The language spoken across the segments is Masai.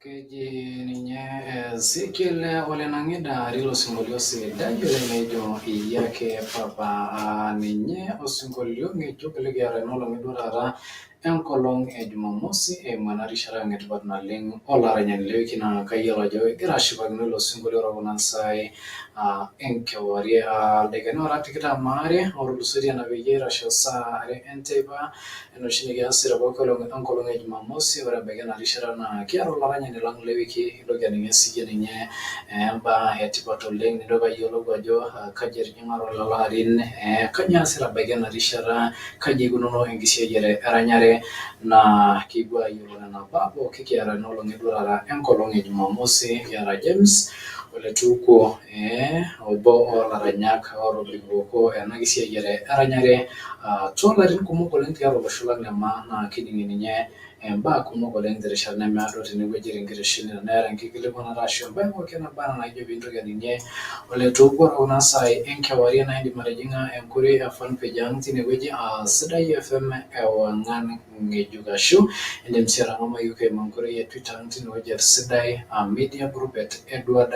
Keji ninye Ezekiel Olenang'ida rilo singolio sidai oleng ejo iyake papa ninye osingolio ng'ejuk likiata enoolong duo taata enkolong e Jumamosi eimu ena rishata ng'etipat naleng olaranyani le wiki naa kayiolo ajo egira ashipakino ilo singolio tokuna saai enkewarie ildaikani oora tikitam aare ootulusoitie ena peyie eitasho saa are enteipa enoshi nikiasita pooki olong enkolong e Jumamosi. Ore ebaiki ena rishata naa kiata olaranyani lang le wiki intoki aning'ie siyie ninye imbaa etipat oleng nintoki ayiolou ajo kaji etijing'a lelo arin, kanyoo eesita ebaiki ena rishata, kaji eikununo enkisiayiare eranyare naa kipuo ayiolou nena baa pooki kiata enoolong duo taata enkolong e Jumamosi. Kiata James Ole Tuko obo oolaranyak ootobikoko ena kisiayiare eranyare toolarin kumok oleng tiatua olosho lang le maa naa kiding'ie ninye imbaa kumok oleng terishata nemeedo tenewueji tenkitesheni teneeta enkikilikuanata ashu embae pooki naba enaa naijo piintoki aning'ie Ole Tuko tokuna saai enkewarie naa indim atijing'a enkore e fanpage ang tinewueji Sidai FM ewang'an ng'ejuk ashu indim sii atang'amayu eimu enkore e Twitter ang tinewueji Sidai Media Group @Edward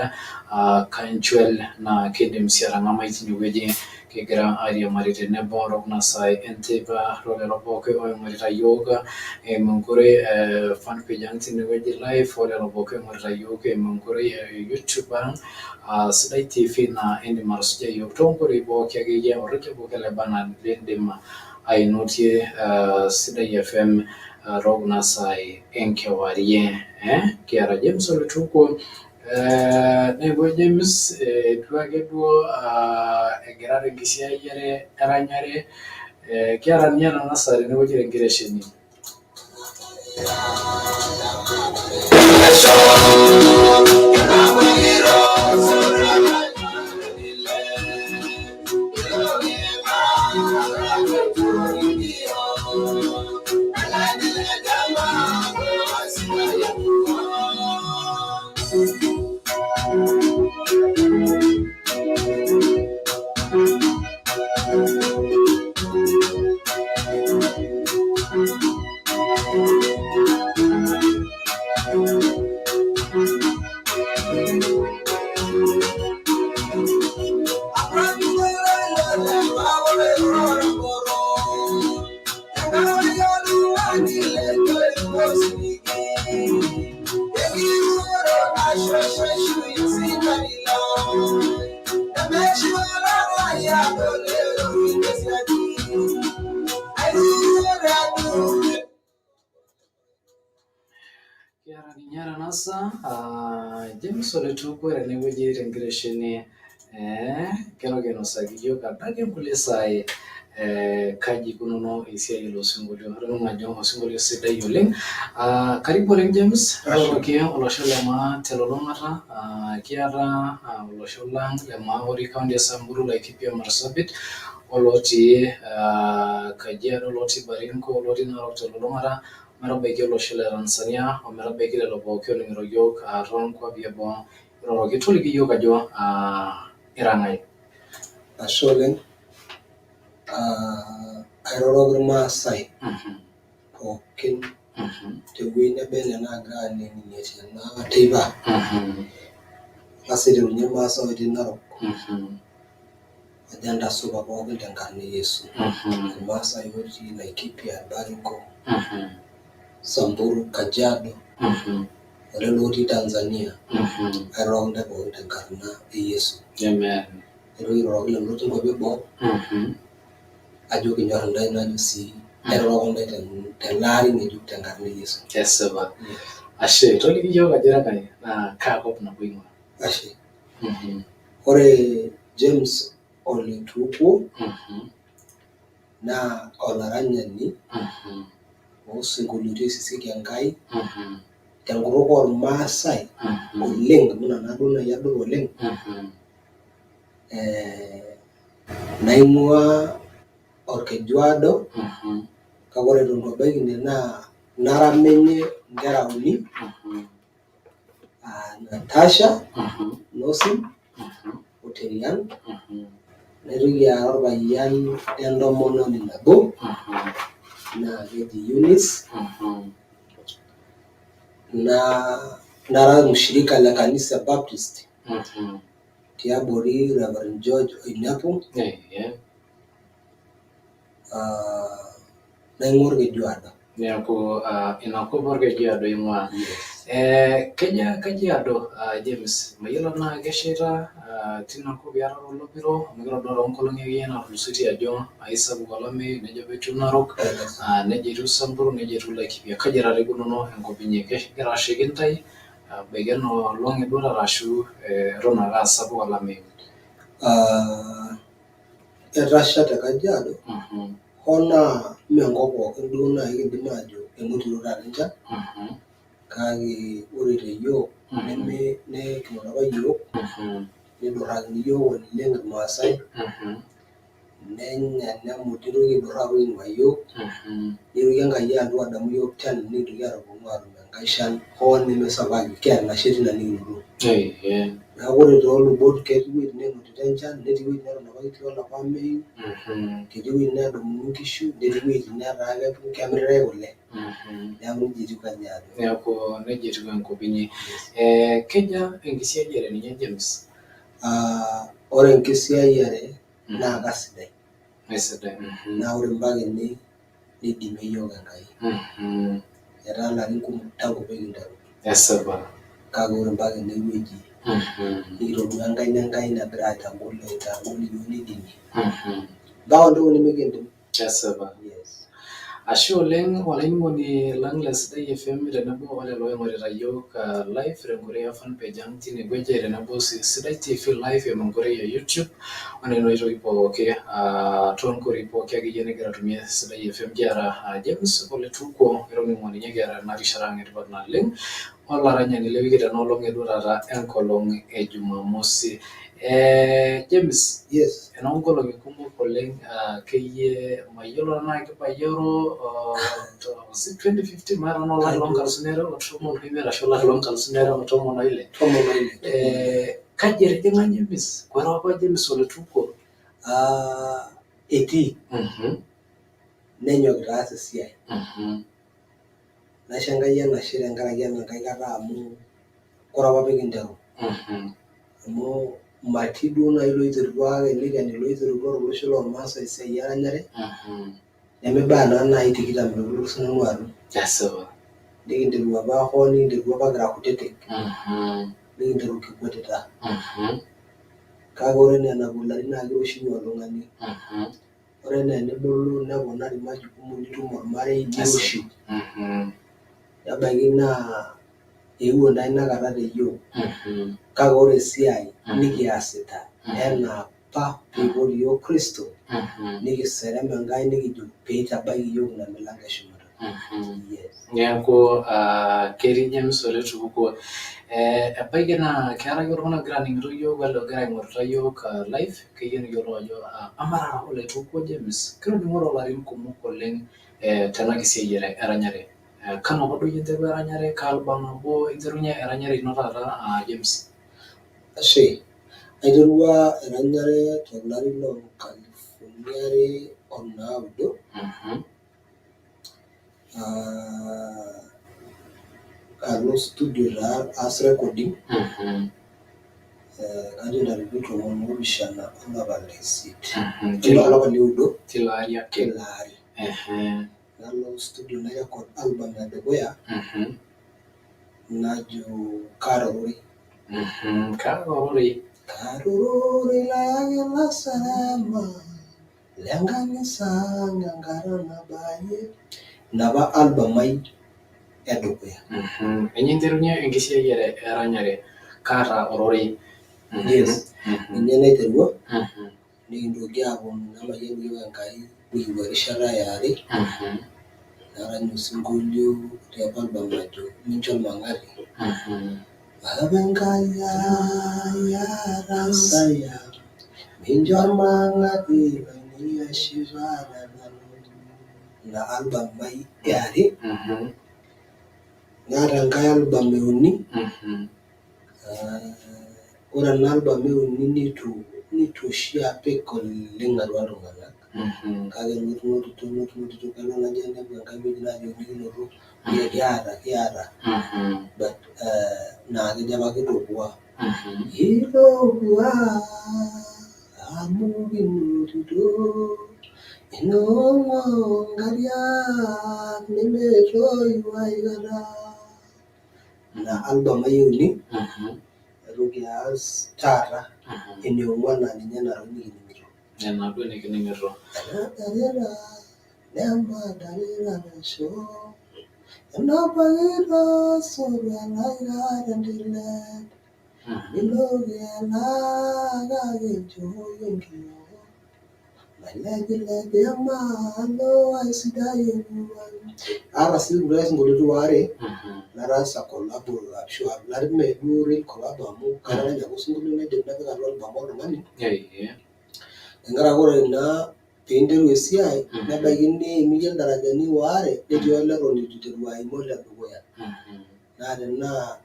Kanchwel naa kiindim sii atang'amai tinewueji kigira airiamari tenebo tokuna saai enteipa toolelo pooki oing'orita yiok eimu enkore e fanpage ang tinewueji live olelo pooki oing'orita yiok eimu enkore e YouTube ang Sidai TV naa indim atusujai yiok toonkorei pooki akeyie orekie pooki leba enaa liindim ainotie Sidai FM tookuna saai enkewarie. Kiata James Ole Tuko neeku James etiu ake duo egira tenkisiayiare eranyare kiata ninye atang'asa tenewueji tenkitesheni. Kiata ninye tanasa James Ole Tuko tenewueji tenkitesheni kegira ainosaki yiok adake nkulie saai kaji ikununo esiai ilo sinkolio. Atoning'o ajo osinkolio sidai oleng. Karibu oleng James oroki olosho le maa telulung'ata. Kiata olosho lang le maa otii kaunti e Samburu, Laikipia, Marsabit olotii Kajiado, olotii Baringo, olotii Narok telulung'ata metabaiki olosho le Tanzania ometabaiki lelo pooki oning'ito yiok toonkwapi eboo. Iroroki toliki yiok ajo ira ng'ae. Ashe oleng. Airoroki irmaasai pookin tewueji neba enaa enaagira aaning'unyie tena teipa. Ang'as aiterunye irmaasai otii Narok ajo entasupa pookin tenkarna e Yesu. Irmaasai otii Laikipia, Baringo, Samburu, Kajiado olelo otii Tanzania airoroki ntae pookin tenkarna e Yesu. Amen. Naitoki airoroki lelo otii nkwapi eboo ajo kinyorr intae najo sii airoroki ntae tele ari ng'ejuk tenkarna e Yesu. Kesipa. Ashe toliki yiok ajo ira ng'ae naa kaa kop nabo ing'ua. Ashe. Ore James Ole Tuko naa olaranyani osinkolioitin oisisieki Enkai tenkutuk ormaasai oleng amu ina naaduo nai adol oleng. Naing'ua Orkejuado kake ore eton itu abaiki ine naa naramenye nkera uni Natasha, Nosim o Terian naitoki aata orpayian lentomononi nabo naa keji Eunice nara mshirika la kanisa Baptist Mhm. tiabori Reverend George Oinapu naing'or Kejuado. Neeku inakop orkejuado ing'ua. Kajiado James, mayiolo tenaa kesheita tinakop iatata olopiro amu kitodolu toonkolong'i akeyie naatulusoitie ajo aisapuk olameyu, nejo peetiu Narok, nejo etiu Samburu, nejo etiu Laikipia. Kaji taata ikununo enkop inyi? Kegira ashaiki intae ebaiki enoolong'i duo taata ashu eton ake aa sapuk olameyu? Etasha te Kajiado hoo naa mee enkop pookin duo naai kiindim aajo enotito taata enchan, kake ore te yiok neking'uara apa yiok nidurrakini yiok oleng irmaasai, nenya nemut nitoki aidurraa aapuo aing'uaa yiok, nitoki Enkai alotu adamu yiok tena nikitoki aaponu aatum enkae shan hoo nemesapuk, kiata enashe tina nekinoto. Neeku ore toolubot ketii iwueitin neenotito enchan, netii iwueitin neton apa etii olapa ameyu, ketii iwueitin needumuni nkishu, netii iwueitin netaa kemiritae kule. Neeku nija etiu Kajiado. Neeku neija etiu enkop inyi. Kejaa enkisiayiare ninye James? Ore enkisiayiare naa kasidai. Aisidai. Naa ore mpaka ene nidimie yiok Enkai. Etaa ilarin kumok tangu pekinteru. Esipa. Kake ore mpaka enewueji nikitodua enkaina Enkai nagira aitagol yiok nidimie. Mpaka entoki nemikiindim. Esipa. Ashe oleng olainining'oni lang le Sidai FM tenebo olelo oing'orita yiok live tenkoitoi e fanpage ang tinewueji tenebo sii Sidai TV live eimu enkoitoi e YouTube onena oitoi pooki toonkoitoi pooki akeyie nigira atumie Sidai FM. Kiata James Ole Tuko olainining'oni kiata tena rishata ang etipat naleng olaranyani le wiki tenoolong duo taata enkolong e Jumamosi. James, enoonkolong'i kumok oleng akeyie mayiolo tenaa kipayioro 2015 maata tenaa olari loonkalusuni are otomon oimiet ashu olari loonkalusuni are otomon oile. Kaji etijing'a James? Koree apa James Ole Tuko? Etii nenyokita aas esiai. Naisho Enkai enashe tenkaraki enankae kata amu ore apa pekinteru amu matii duo naai loiterutua kake ilikani loiterutua tolosho lormaasai esiai eranyare nemebaya naa naai tikitam itu kilotu sinanu atum. Esipa. Nikinteru apa hoo nikinteru apa kira kutitik, nikinteru kikwetita. Kake ore enaa enapuo ilarin naa kiroshiu oltung'ani. Ore enaa enibulu neponari majukumu nitum ormarei niroshiu. Nebaiki naa eewuo naa inakata te yiok. Kake ore esiai nikiasita enaa apa peipot yiok Kristo nikiserem Enkai nikijo peitabaiki yiok ina milango eshumata. Neeku ketii James Ole Tuko. Ebaiki naa keetae oltung'ani ogira aning'ito yiok welde ogira aing'orita yiok live, keyieu niyiolou ajo amaa taata Ole Tuko James, kitoning'o toolarin kumok oleng tena kisiai eranyare. Kanu apa duo iyie interua eranyare? Kaa album nabo interunye eranyare ino taata James? Ashe, aiterua eranyare tolari loonkalifuni are onaudo. Alo studio taa aas recording. Kajo ntarikini tomon oopishana olapa leisiet. Olapa lioudo. Tilo ari ake. Tilo ari. Nalo studio nairecord album edukuya najo Kaaroroi. Kaaroroi. Kaaroroi layaki lasarama lenkanisa ang enkata nabayie. Ina apa album ai edukuya. Ninye interunye enkisiayiare eranyare Kaaroroi. Ninye naiterua nikintoki aaponu nemayian yiok Enkai nikipuo erishata eare narany osinkolio tiapa album najo Mincho Mang'ati. Apa Enkai ai arasaya mincho ormang'ati loiniashipare nanu. Ina album ai eare. Naata enkae album euni. Ore ena album euni nitu oshi apik oleng atua iltung'anak. kake nutumoto kelo naji enepu enkae wueji naaji nikinoto kiata but naa kejo apa kitopua amu kinotito inoo nkariak nemetoyu aikata. Ina album ayieu aitoki aas taata eniong'uan naa ninye nanu nikining'ito. Nena duo nikining'ito. Enadarita nemadarita pesho enapakita sotua lai tentillet niloki kake nchooyie enkiyoo mailepilep emaalo aisidai ewuan. Aata sii kulie sinkolioitin waare nataasa collabo ashu mee duo real collabo amu kataranya ake osinkolio naidim napik atua album oltung'ani. Tenkaraki ore naa piinteru esiai nebaiki niimie ildarajani waare netii oleton itu iteru aimon ledukuya. Naa tenaa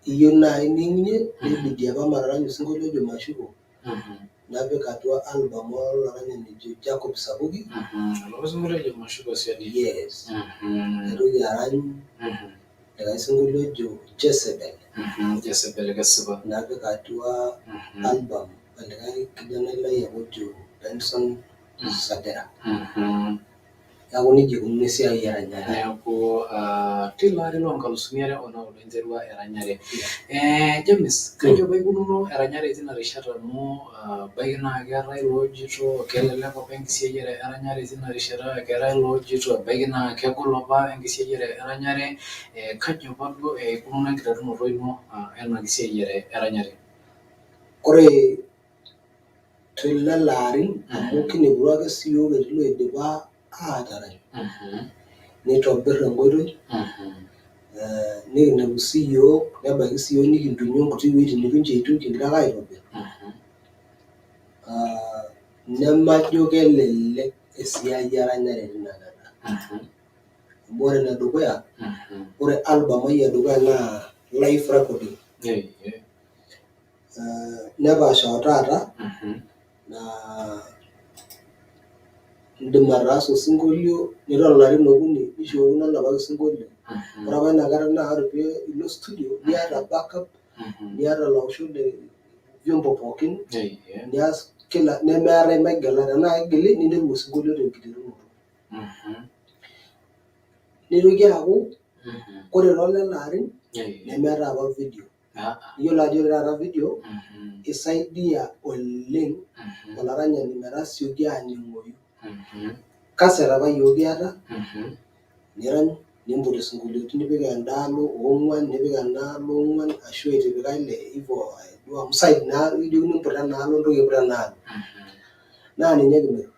iyieu nai niimunyie nibidi apa mataranyu osinkolio ojo mashuko napik atua album olaranyani ojo Jacob Sabuki. Ilo sinkolio ojo mashuko siadi. Yes. Naitoki arany likae sinkolio ojo Jezebel. Jezebel kesipa. Napik atua album olikae kijanai lai apa ojo Benson Sadera. Neeku nejia ikununo esiai eranyare. Neeku tilo ari loonkalusuni are onaudo interua eranyare. James, kajo paikununo eranyare tina rishata amu ebaiki naa keetae loojito kelelek apa enkisiayiare eranyare tina rishata, keetae loojito ebaiki naa kegol apa enkisiayiare eranyare. Kaji apa duo ikununo enkiterunoto ino ena kisiayiare eranyare? Ore telelo ari amu kineputua ake siyiok etii loidipa aatarany nitobirr enkoitoi nikinepu siyiok nebaiki siyiok nikintunyie nkuti wueitin nitu ninche etiu kigira ake aitobirr. Nemajo kelelek esiai eranyare tinakata. Amu ore enedukuya, ore album ai edukuya naa live recording. Nepaasha otaata naa indim ataasa osinkolio niton ilarin okuni nishukokino olapake sinkolio. Ore apa inakata naa ore piilo studio niata backup, niata laoshok le vyombo pookin, nias nemeetae megela tenaa kegeli ninteru osinkolio tenkiterunoto. Nitoki aaku ore toolelo arin nemeetae apa video. Iyiolo ajo ore taata video isaidia oleng olaranyani metasioki aning'oyu. Kaset apa yiok kiata nirany niimput isinkolioitin nipik endaalo ong'uan nipik enaalo ong'uan ashu itipika ile hivyo amu side naa kijokini imput enaalo nintoki aiput enaalo. Naa ninye kimirr,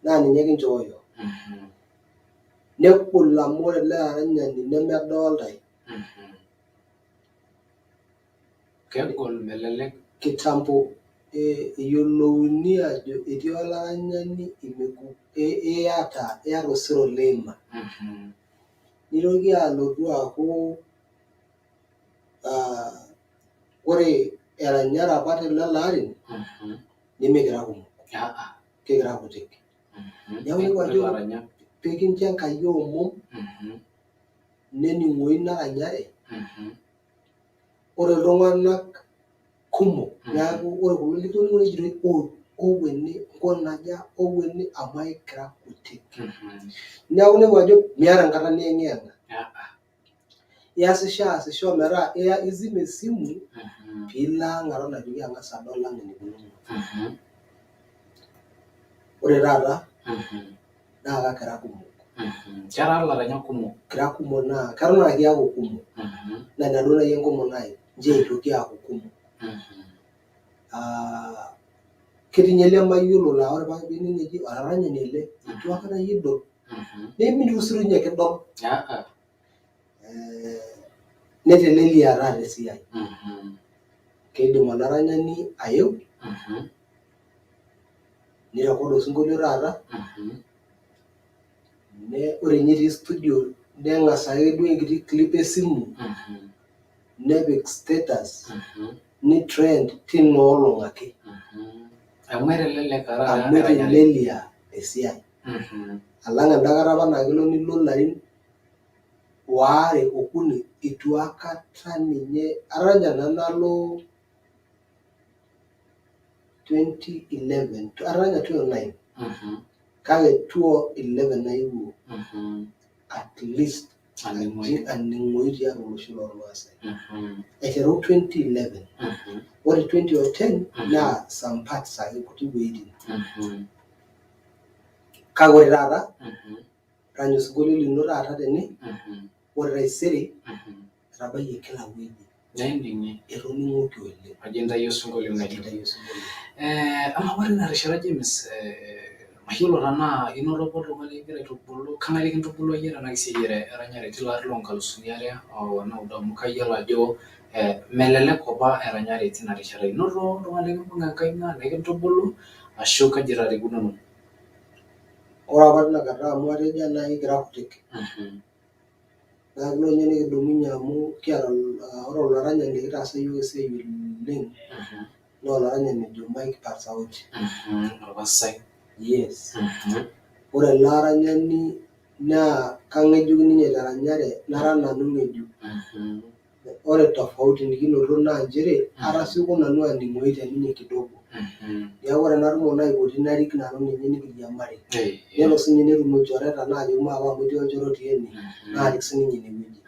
naa ninye kinchooyo. Negol amu ore ele aranyani nemedoltae. Kegol melelek. Kitambo eyiolouni ajo etii olaranyani iyata osero leima. Nitoki alotu aaku ore eranyare apa telelo arin nemekira kumok. Kikira kutik. Neeku inepu ajo pekincho Enkai omom nening'oyu ina ranyare. Ore iltung'anak kumok neeku ore kulo litoning'o nejitoi owueni nkanaja owueni amu aikira kutik. Neeku inepu ajo miata enkata niyeng'iyeng'a. Iasisho metaa izim esimu piilo ang' aton aitoki ang'as adol ang' enikununo. Ore taata naa kakira kumok. Ketaa ilaranyak kumok. Kira kumok naa keton ake kiaku kumok. Naa ina duo nai enkomono ai nchoo eitoki aaku kumok. Ketii ninye lemayiolo laa ore pee kining' eji olaranyani ele itu aikata iyie idol. Nemitiu siinye kidol. Netelelia taata esiai. Kiidim olaranyani ayeu nirecord osinkolio taata ore ninye etii studio neng'as ake duo enkiti clip esimu nepik status nitrend tina olong' ake. Amu etelelia esiai. Alang endakata apa naa kelo nilo ilarin waare okuni itu akata ninye aranya nalo 2011 aranya 2009 kake 2011 naewuo at least aning'oi tiatua olosho lormaasai. Aiteru 2011 ore 2010 naa some parts ake kuti wuejitin. Kake ore taata ranya osinkolio lino taata tene, ore taisere etabayie kila wueji. Etoning'oki oleng. Ajentai osinkolio ng'ejuk. Ama ore ina rishata James, mayiolo tenaa inoto apa oltung'ani ligira aitubulu, kang'ae likintubulua iyie tena siai eranyare tilo ari loonkalusuni are onaudo amu kayiolo ajo melelek apa eranyare tina rishata. Inoto oltung'ani likimbung'a enkaina likintubulu ashu kaji taata ikununo? Ore apa tinakata amu atejo nai kira kutik. Naa kelo ninye nikidumunye amu kiata ore olaranyani likitaasa yiok esiai oleng naa olaranyani ojo Mike Pasauti. Orpasai. Yes. Ore ele aranyani naa kang'ejuk ninye teranyare nara nanu ng'ejuk. Ore tofauti nikinoto naa nchere atasioko nanu aning'oi teninye kidogo. Neeku ore natumo naipoti narik nanu ninye nikiriamari. Nelo sinye netum ilchoreta naajo maape amu etii olchore otii ene naarik sininye inewueji.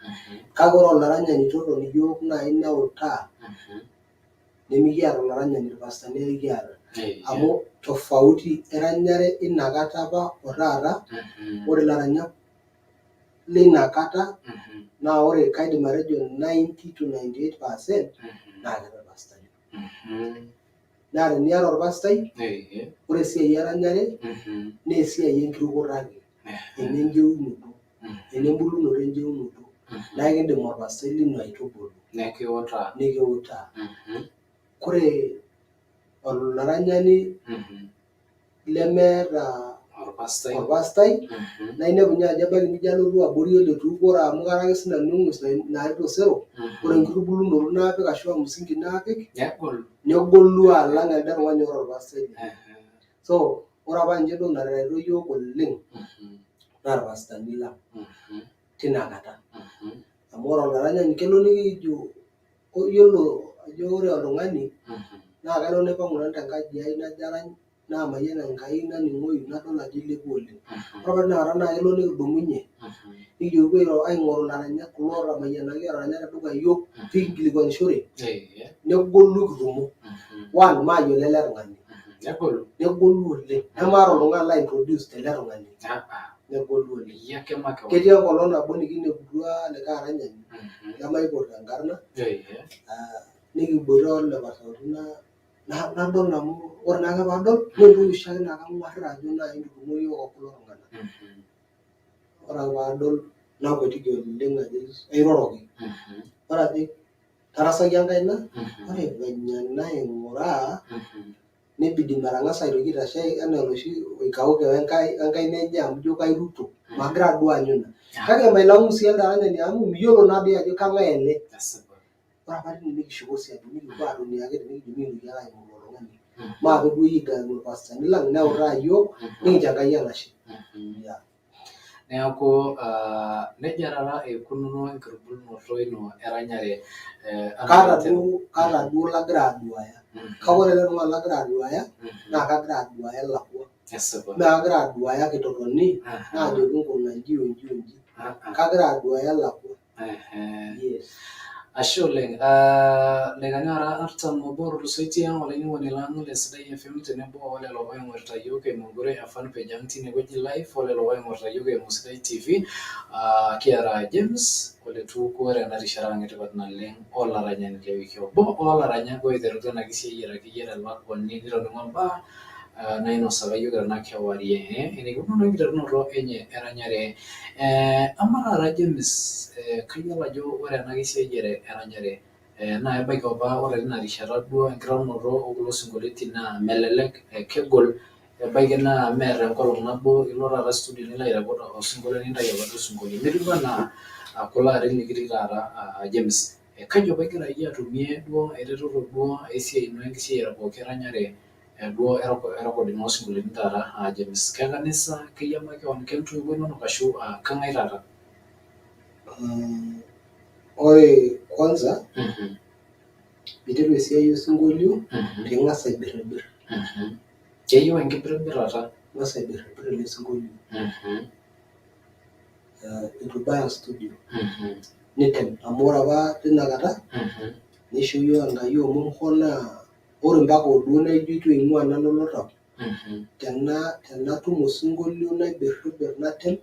Kake ore olaranyani totoni yiok nai neutaa nemikiata olaranyani irpastani are kiata. Amu tofauti eranyare inakata apa otaata, ore ilaranyak linakata naa ore kaidim atejo 90 to 98% naa keeta irpastani. Naa teniata orpastai, ore esiai eranyare naa esiai enkirukoto ake, enenjeunoto, enembulunoto enjeunoto. Naa kiindim orpastai lino aitubulu. Nekiutaa. Kore olaranyani lemeeta orpastai naa inepu ninye ajo ebaiki nijo alotu abori oletu ore amu kara ake sinanu eng'ues naetuo osero, ore enkitubulunoto naapik ashu musingi naapik negolu alang elde tung'ani oota orpastai. So ore apa ninche entoki natareto yiok oleng naa irpastani lang tinakata. Amu ore olaranyani kelo nikijo yiolo ajo ore oltung'ani naa kelo naipang'u nanu tenkaji ai najo arany naamayian Enkai naning'oyu nadol ajo ilepua oleng. Ore apa tinakata naa kelo nikidumunye nikipuo aing'oru ilaranyak kulo ootamayianaki ataranya tedukuya yiok peekingilikuanishore negolu kitumo. One maayiolo ele tung'ani. Negolu oleng. Nemaata oltung'ani laintroduce tele tung'ani. Negolu oleng. Ketii enkolong nabo nikineputua likae aranyani lemaipot enkarna nikiboita ole Pasauti nadol amu ore naake paadol naa entoki oshiake naa kang'warr ajo nai kitumo yiok okulo tung'anak. Ore ake paadol nakwetiki oleng ajo airoroki. Ore ajo tarasaki enkaina, ore venye naing'uraa nibidi matang'asa aitoki aitashe enaa oloshi oikauke wenkaina enye amu ijo kairuto. Magira duo aanyu ina. Kake mailang'u sii elde aranyani amu miyiolo naadii ajo kang'ae ele. Ore apa tine nikishuko siadi nikipuo atoni ake tene nikintoki ake aing'oru ilo tung'ani. Maape duo kigalu irpastani lang neutaa yiok nikincho Enkai enashe. Neeku nejia taata eikununo enkitubulunoto ino eranyare. Kaata duo lagira aduaya. Kake ore ele tung'ani lagira aduaya naa kagira aduaya elakwa. Mee kagira aduaya kitotoni naajoki nkuna inji onji onji. Kagira aduaya elakwa. Yes. Ashe oleng. Ildaikani oora artam oobo ootulusoitie olainining'oni lang le Sidai FM tenebo olelo oing'orita yiok eimu enkoitoi e fanpage ang tinewueji live olelo oing'orita yiok eimu Sidai TV. Kiata James oletupukuo tena rishata ang etipat naleng olaranyani le wiki obo olaranyak oiterutua ena kisiayiare akeyie telakwani nitoning'o imbaa nainosa apa yiok tena kewarie. Eneikununo enkiterunoto enye eranyare. Ama taata James, kayiolo ajo ore ena kisiayiare eranyare naa ebaiki apa ore tina rishata duo enkitaunoto okulo sinkolioitin naa melelek, kegol, ebaiki naa meeta enkolong nabo ilo taata studio nilo airepot osinkolio nintayu oladuo sinkolio. Metiu enaa kulo arin likitii taata James. Kaji apa igira iyie atumie duo eretoto duo esiai ino enkisiayiare pooki eranyare duo eroko dino osinkolioitin taata James, kenkanisa keyiamaki keon kentoiwuo inonok ashu kang'ae taata? Ore kwanza piiteru esiai osinkolio piing'as aibirribirr. Keyieu enkibirribirrata. Ing'as aibirribirr ele sinkolio itu ibaya studio nitem amu ore apa tinakata nisho yiok Enkai omon hoo naa ore mpaka duo naijo itu eing'ua nalo tau tenatum osinkolio naibirribirr natem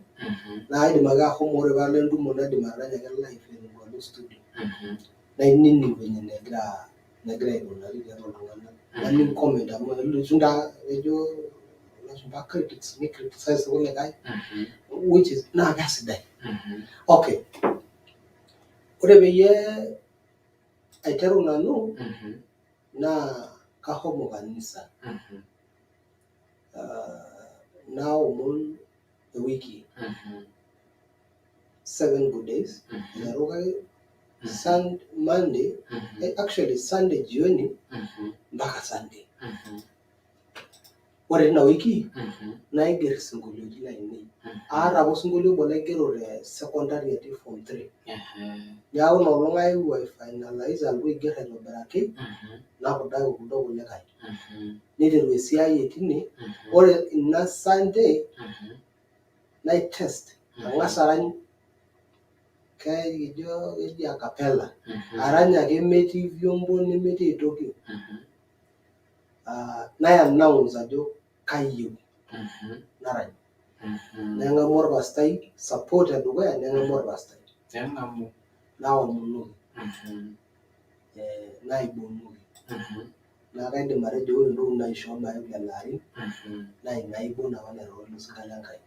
naa kaidim ake ashomo ore paalo entumo naidim ataranya ake live eton itu alo studio nainining venye negira aikunari tiatua iltung'anak, naning comment amu elotu taa ejo ilashumba critics ni criticize irkulikae which is naa kesidai. Okay, ore peyie aiteru nanu naa kashomo kanisa naomon ewiki 7 good days aiteru ake Monday actually Sunday jioni mpaka Sunday. Ore tina wiki naigerr isinkolioitin ainei. Aata apa osinkolio obo laigero te secondary atii form 3. Neeku ina olong' aewuo ai finalize alotu aigerr aitobiraki napudaki kuldo kulikae. Niteru esiai etine, ore ina Sunday naitest ang'as arany keji a cappella arany ake metii vyombo nemetii ai toki nai announce ajo kayieu narany. Neng'amu orpastai support edukuya neng'amu orpastai. Naomonoki naibonuki. Naa kaidim atejo ore entoki naishoo maeu lelo arin naa ina aibon apa nairoro ilo Lenkai.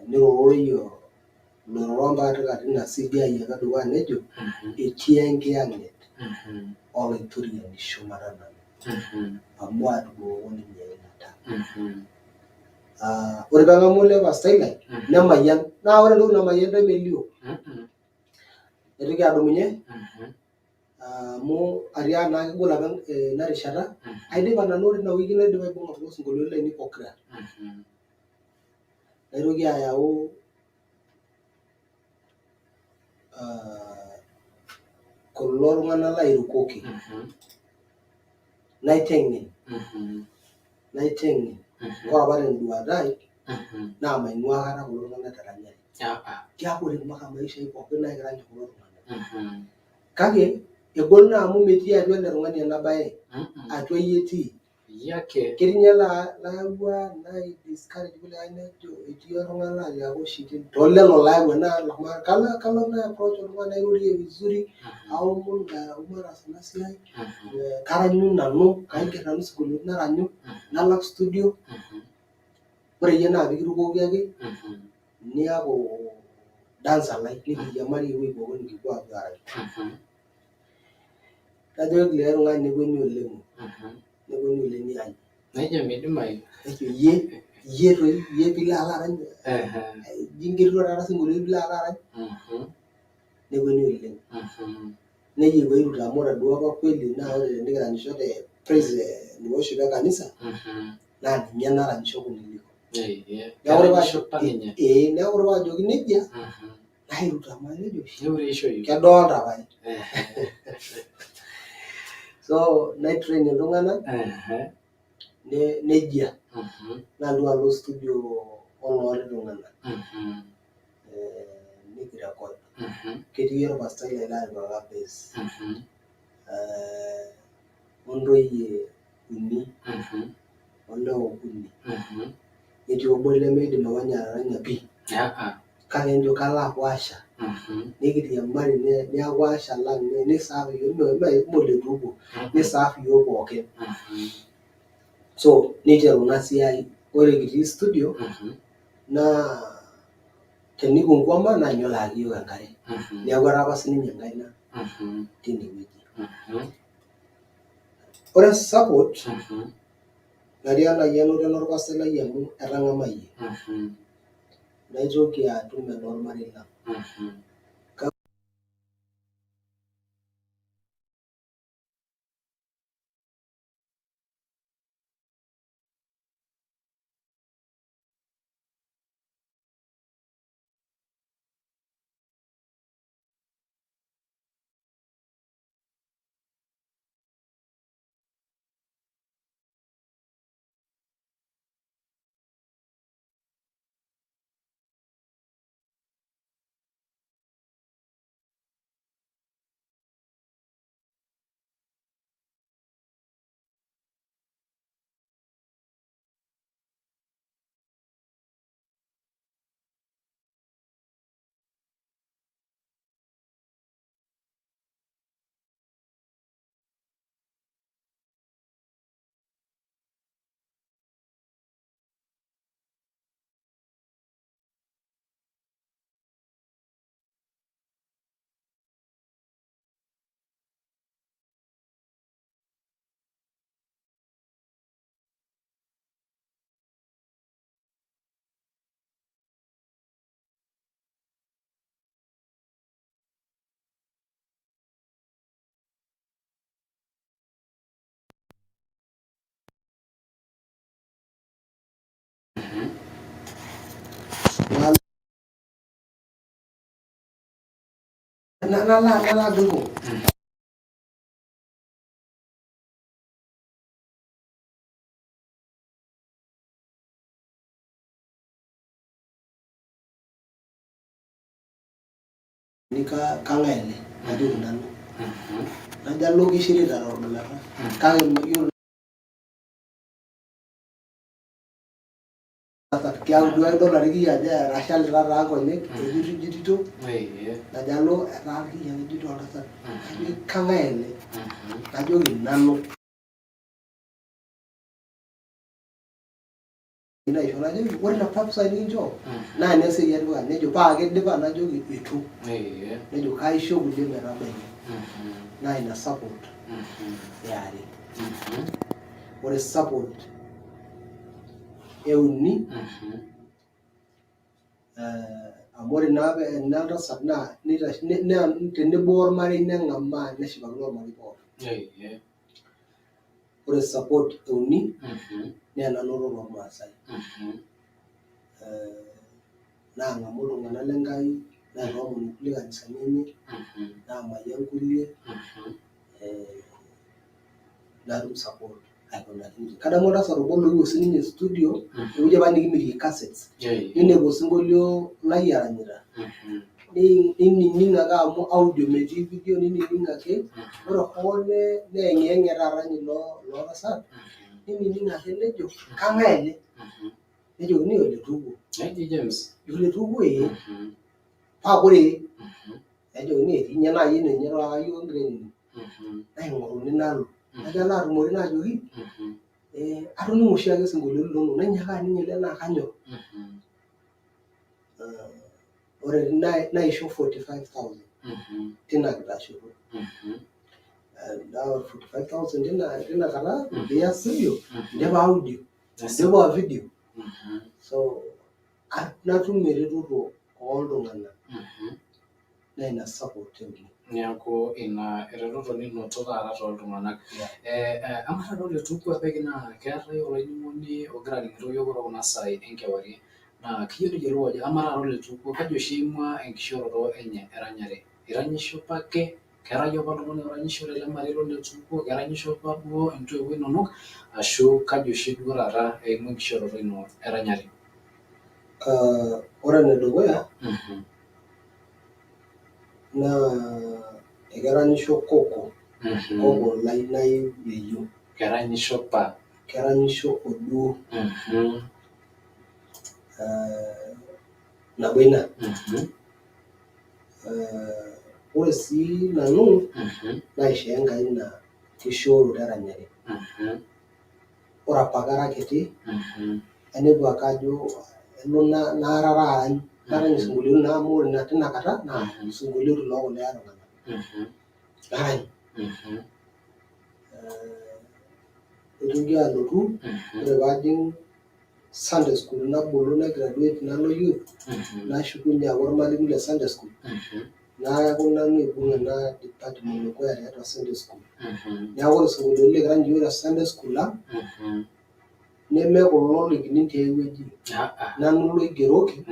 Niroroyie ilororo mpaka tina CD ai apa edukuya nejo etii enkiyang'et oloitoriani shumata nanu amu atudung'o ninye eilata. Ore peeng'amu ele pastai lai nemayian, naa ore entoki namayian nemelio. Naitoki adumunye amu atiaka naa kegol apa ina rishata aidipa nanu tina wiki naidipa aibung'a kulo sinkolioitin lainei pokira. Naitoki ayau kulo tung'anak lairukoki naiteng'en. Ore apa tenduata ai naa maing'ua aikata kulo tung'anak teranyare. Keeku ore mpaka maisha ai pookin naa kirany kulo tung'anak. Kake egol naa amu metii atua ele tung'ani ena baye, atua iyie etii. Ketii ninye layawua nai discourage irkulikae nejo etii oltung'ani latiaka oshi toolelo layawua naa kalo nai approach oltung'ani nairorie vizuri aomon mataas ena siai karanyu nanu, kaigerr nanu isinkolioitin naranyu nalak studio. Ore iyie naa pekirukoki ake niaku dancer lai nikiriamari ewuei pookin nikipuo apuo arany. Najoki likae tung'ani nekweni oleng niany. Nejo midimayu. Nejo iyie toi piilo alo arany ingerito taata isinkolioitin piilo alo arany. Nekweni oleng. Neyieu airut amu ore duo apa kweli naa ore tenikiranyisho te praise and worship e kanisa naa ninye naranyisho kuniliko. Neeku ore paajoki nejia nairut amu atejo kedolta pae. So naitrain iltung'anak nejia nalotu alo studio olooti iltung'anak nikirecord. Ketii orpastai lai latipikaka bass ontoyie uni olee okuni. Netii obo lemeidim apa ninye ataranya pii kake enjo kalo apuo asha nikiriamari niaku asha lang niserve iyiok mee oletu obo niserve iyiok pookin. So niteru ina siai ore kitii studio naa tenikinkwama naa ninye oloyaki iyiok enkare. Neeku etaa apa sininye enkaina tine wueji. Ore support natii enkayiano orpastai lai amu etang'amayie. Naitoki atum enormarei lang. nala gulgo nika kangele najo nanu najalo kishirita rolala kangel yul Kiang $2 lagi aja rasal rara konek jitu najalo ragi yang jitu alasan kangele najo nanu ina ishola je wala papsa ni jo na ne se yadwa ne jo pa ge de ba na jo itu ne jo kai show guje mera ba na ina support yari wala support euni amore na be na ra sabna ni ra ne bor mari ne ngamma ne shiba no mari bor wala support euni ne na no ro ma sai na ngamulu ngana lengai na ro mu kulia nsanini na mayangulie na rum support akona kinji kada moda saro bolo yo sini studio uje bani kimi cassettes ine go singolio la yaranyira ni ninga ga mo audio meji video ni ninga ke ro hone ne ngenge rarani lo rasa ni ninga hele jo kangele ne jo ni ole tugu James yule tugu pa gore ne jo ni nyana yine nyara ayo ngre ni ai ngoro ni nalo najala rumori na jo hi aruni mushia ke singolio lo na nyaka ni nyele na kanyo ore na isho 45,000 tina kita show now 45,000 tina kala dia studio dia audio dia video so na tumere to all dongana na ina support me nyako ina ereroto nino tokara toltung'anak amara dole tukwa pekina keetai olainining'oni ogira aling'ito yiok ore kuna saai enkewarie naa kiyieu niyiolou ajo amara dole tukwa kaji oshi eimua enkishooroto enye eranyare iranyisho apake kerany apa oltung'ani oranyisho tele marei lole tukwa keranyisho apa duo intoiwuo inonok ashu kaji oshi duo taata eimua enkishooroto ino eranyare ore enedukuya na ekeranyisho koko lai yeyo keranyisho pa keranyisho oduo nabo ina ore sii nanu naisho Enkai ina kishooro teranyare ore apa kara kiti ainepu ake ajo elo naarara arany narany isingolioni naa amu ore tinakata naa isingolioni lookulie tung'anak narany nitoki alotu ore paajing Sunday school nabulu naigraduate nalo youth nashukunye aaku ormalimui le Sunday school naaku nanu aibung ena department edukuya tiatua Sunday school neeku ore isingolioni likirany iyiok te Sunday school ang neme kulo likinin tiai wueji nanu loigeroki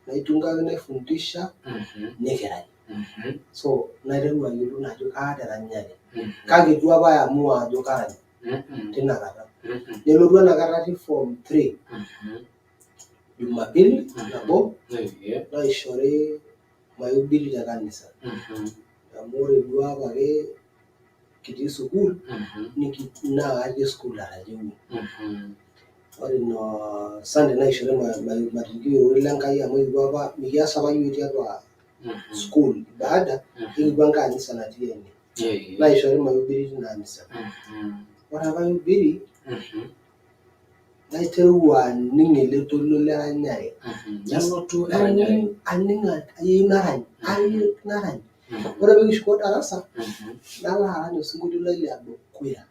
naitungaki naifundisha nikirany so naiteru ayiolou ajo kaata eranyare kake itu apa aiamua ajo karany tinakata nelotu enakata form 3 Jumapili nabo naishori maubiri te kanisa amu ore duo apake kitii sukuul naa katii sukuul aranyie ore ino Sunday naishori matukio lenkai amu ekipuo apa mikias apa yiok tiatua sukuul baada ekipuo enkae anisa natii ene naishori maubiri tina anisa ore apa aibiri naiterua aning ele toilo leranyare nelotu eranyare aning ayieu narany ore peekishuko darasa nalo arany osinkolio lai ledukuya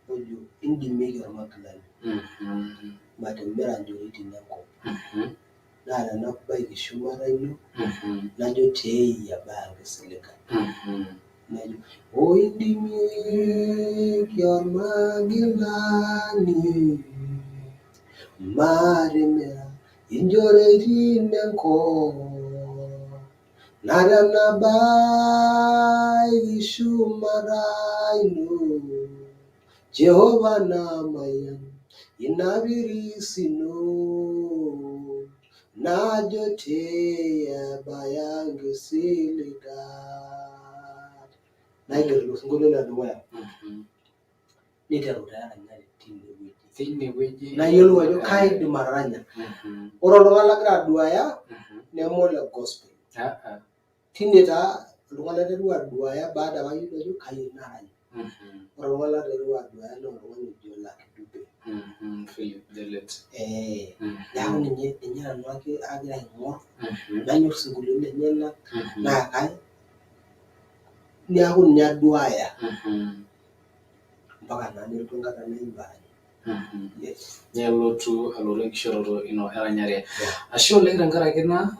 ojo indimieki ormagilani matimira intokitin enkop naa tenabaiki shumata ino najo tiai ebaya enkisiligat najo oindimieki ormagilani matimira intokitin enkop Naranabai Shumarainu Jehovah Namayan Inabirisino Najotea Bayangu Silidad Naiger Lusungulu Dua Niterudara Nyari Tini weji. Na yulu wajo kai di maranya. Oro lunga lagra dua ya, nemo la gospel. Tini ta lunga la dua ya baada wa yulu wajo kai naranya. Oro lunga la dua ya no lunga ni jola kidupe. Philip Delet. Ya huni nye nwake agira ingor. Na nyur singulu nye na kai. Ni huni nya dua ya. Mpaka nani lutunga kana imbani. Yes. Nyalo tu alore kishoro ino eranyare. Asho lengra ngara kena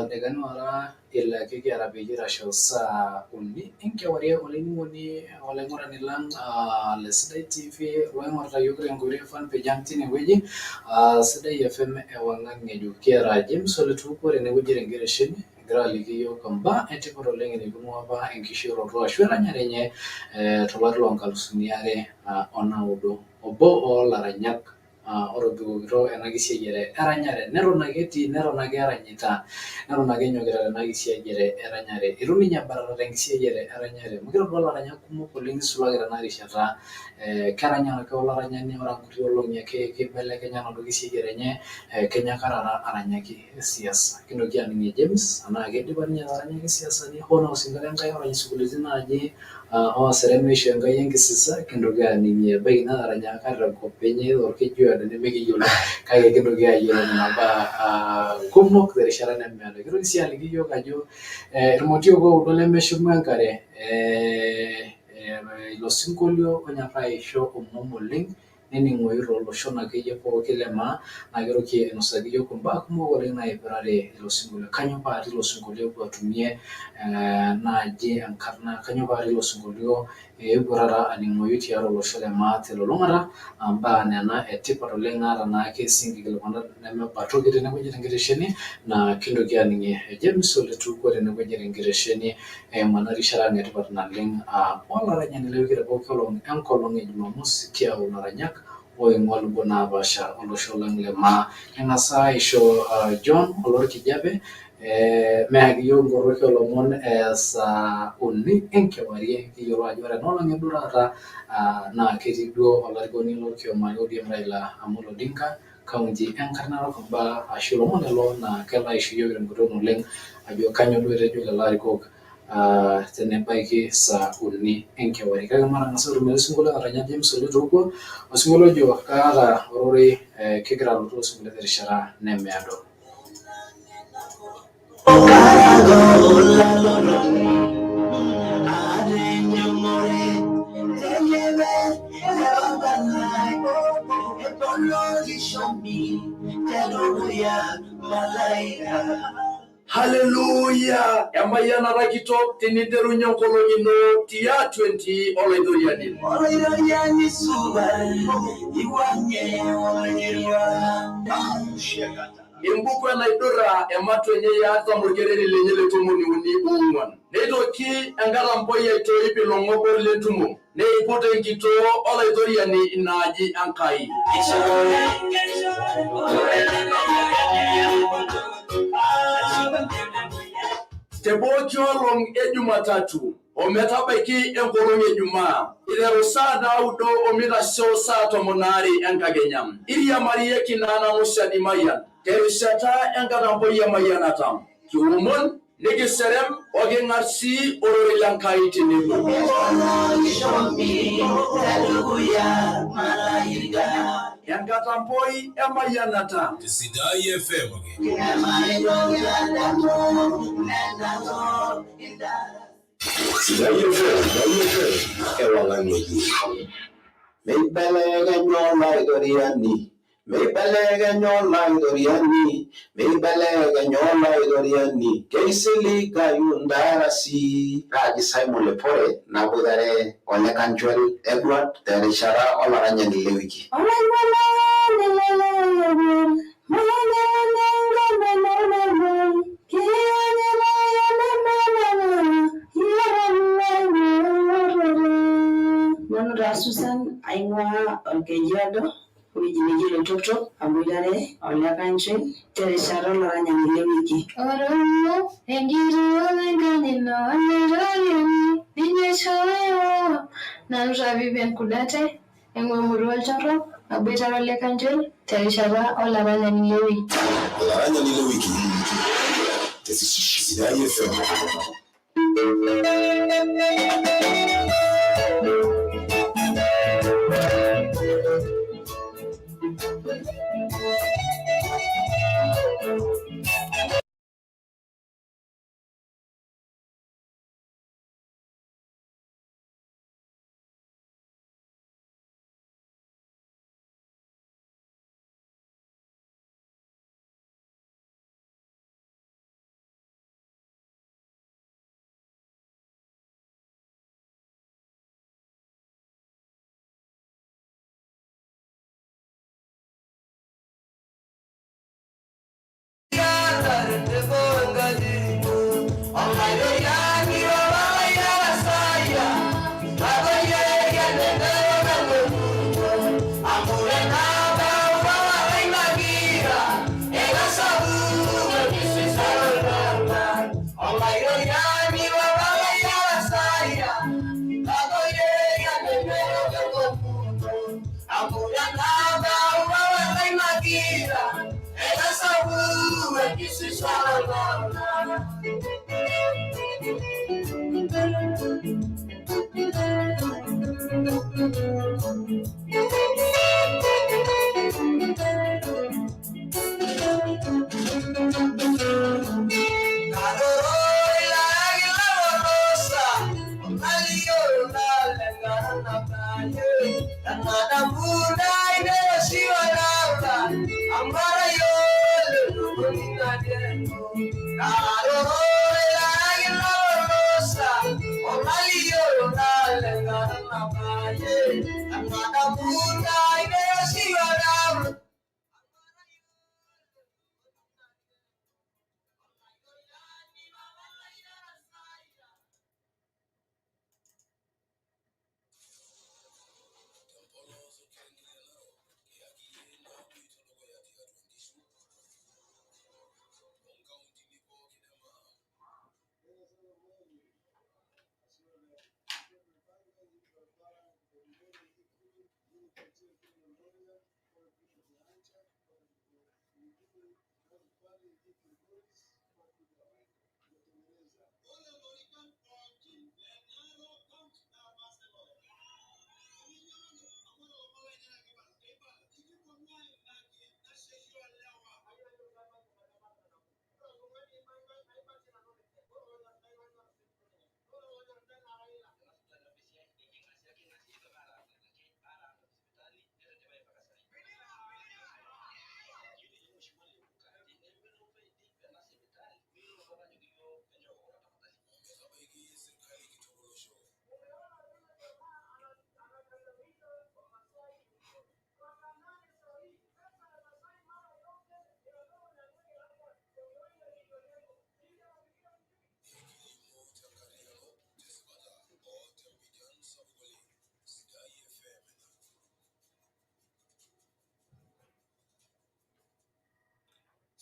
degano ara illa ke ara bejira sho sa unni enke wari oleni woni olengora nilang lesday TV wengora ta yugre ngure fan pe jamtini weji sedai FM ewangan ngeju kera James ole tu ko ne wejire ngere shini gra ligi yo kamba ete ko lengi ne gumo ba enkishoro ro ashwara nyarenye to warlo nkalusuniare ona udo obo o laranyak orodu ro enagisi yere eranyare nero nageti nero nageranyita nero nagenyogera nagisi yere eranyare iruni nyabara rengisi yere eranyare mugiro do laranyak kumo kolingi sulagira narishata karanya ka laranyani ora kuri olonya ke bele kenya no gisi yere nye kenya karara aranyaki siasa kino kiani James ana agedi barnya aranyaki siasa ni hono singalenga yora nyisukulizina aje seremesho nga yengisisa kendo gani nye baina aranya karra kopenye orke juada ne megi yola kage kendo ga yola na ba kumok der sharana mele kero isi aligi yo kajo remotio go dole mesho mankare lo sinkolio onya faisho omomoling nini ngoiro lo shona keje po kelema na gero ki nosagi yo kumba kumo gole na ibrare lo sinkolio kanyo pa lo sinkolio ko tumie na je ankarna kanyo ba lo sinkolio burara ani moyuti aro lo shole mate lo longara amba na etiparo lenga na ke singi gelo na me patro gede na gede ngiresheni na kindo gya ninge James ole tu ko ne gede ngiresheni manari sharanga etiparo na leng wala ranya ni lewira ko kolong en kolong e jumamus kia ona ranyak o engol bona basha olo sholang le ma ena sa isho John olor kijabe me hagiyo ngoro ko lomon sa unni enke wari ki yoro ajora no lang durara na kiti do olor goni lo kyo malo di mraila amulo dinka kaunji en karna ko ba ashulo monelo na kala isho yo ngoro no leng ajo kanyo do rejo la ko tene baiki sa unni enke wari kaga mara ngasoro mele sungula aranya James ole roko osungulo jo kara orori kegra lo sungula der shara nemeado Hallelujah. Emayana rakito tinideru nyankolonyi no tia 20 olaidoriani. Olaidoriani suba iwanye Imbuku ya naidora ematwenye ya ata murgereri lenyele tumu ni uni uwan. Neidoki engara mpoya ito ipi longobo le tumu. Neipote nkito olaidoriani inaji ankai. Tebokiolong ejumatatu ometabeki enkolong ejumaa ilero saa daudo omita show saa tomonari enkagenyam iriya mariye kinana mushadi mayan terishata enkatampo ya mayanatam kiumon nigiserem ogingarsi ororilankai tinibu Yankatampoi emayanata. Sidai FM. Sidai FM. Ewanganyoji. Mebelega nyola idoriani. Mebelega nyola idoriani. Mebelega nyola idoriani. Keisili kayundarasi. Raji Simon Lepore. Nabudare Olekanchwel Edward. Terishara olaranya nilewiki. Nanu Susan aing'ua Orkejuado ewueji neji Loitoktok aboitare Ole Kanchil terishata olaranyani le wiki. Oromo enkituo enkanyino oleroriani ninye shooyo Nanu Vivian Kudate aing'ua emurua Olchorrok aboitare Ole Kanchil terishata olaranyani le wiki. Olaranyani le wiki Sidai FM.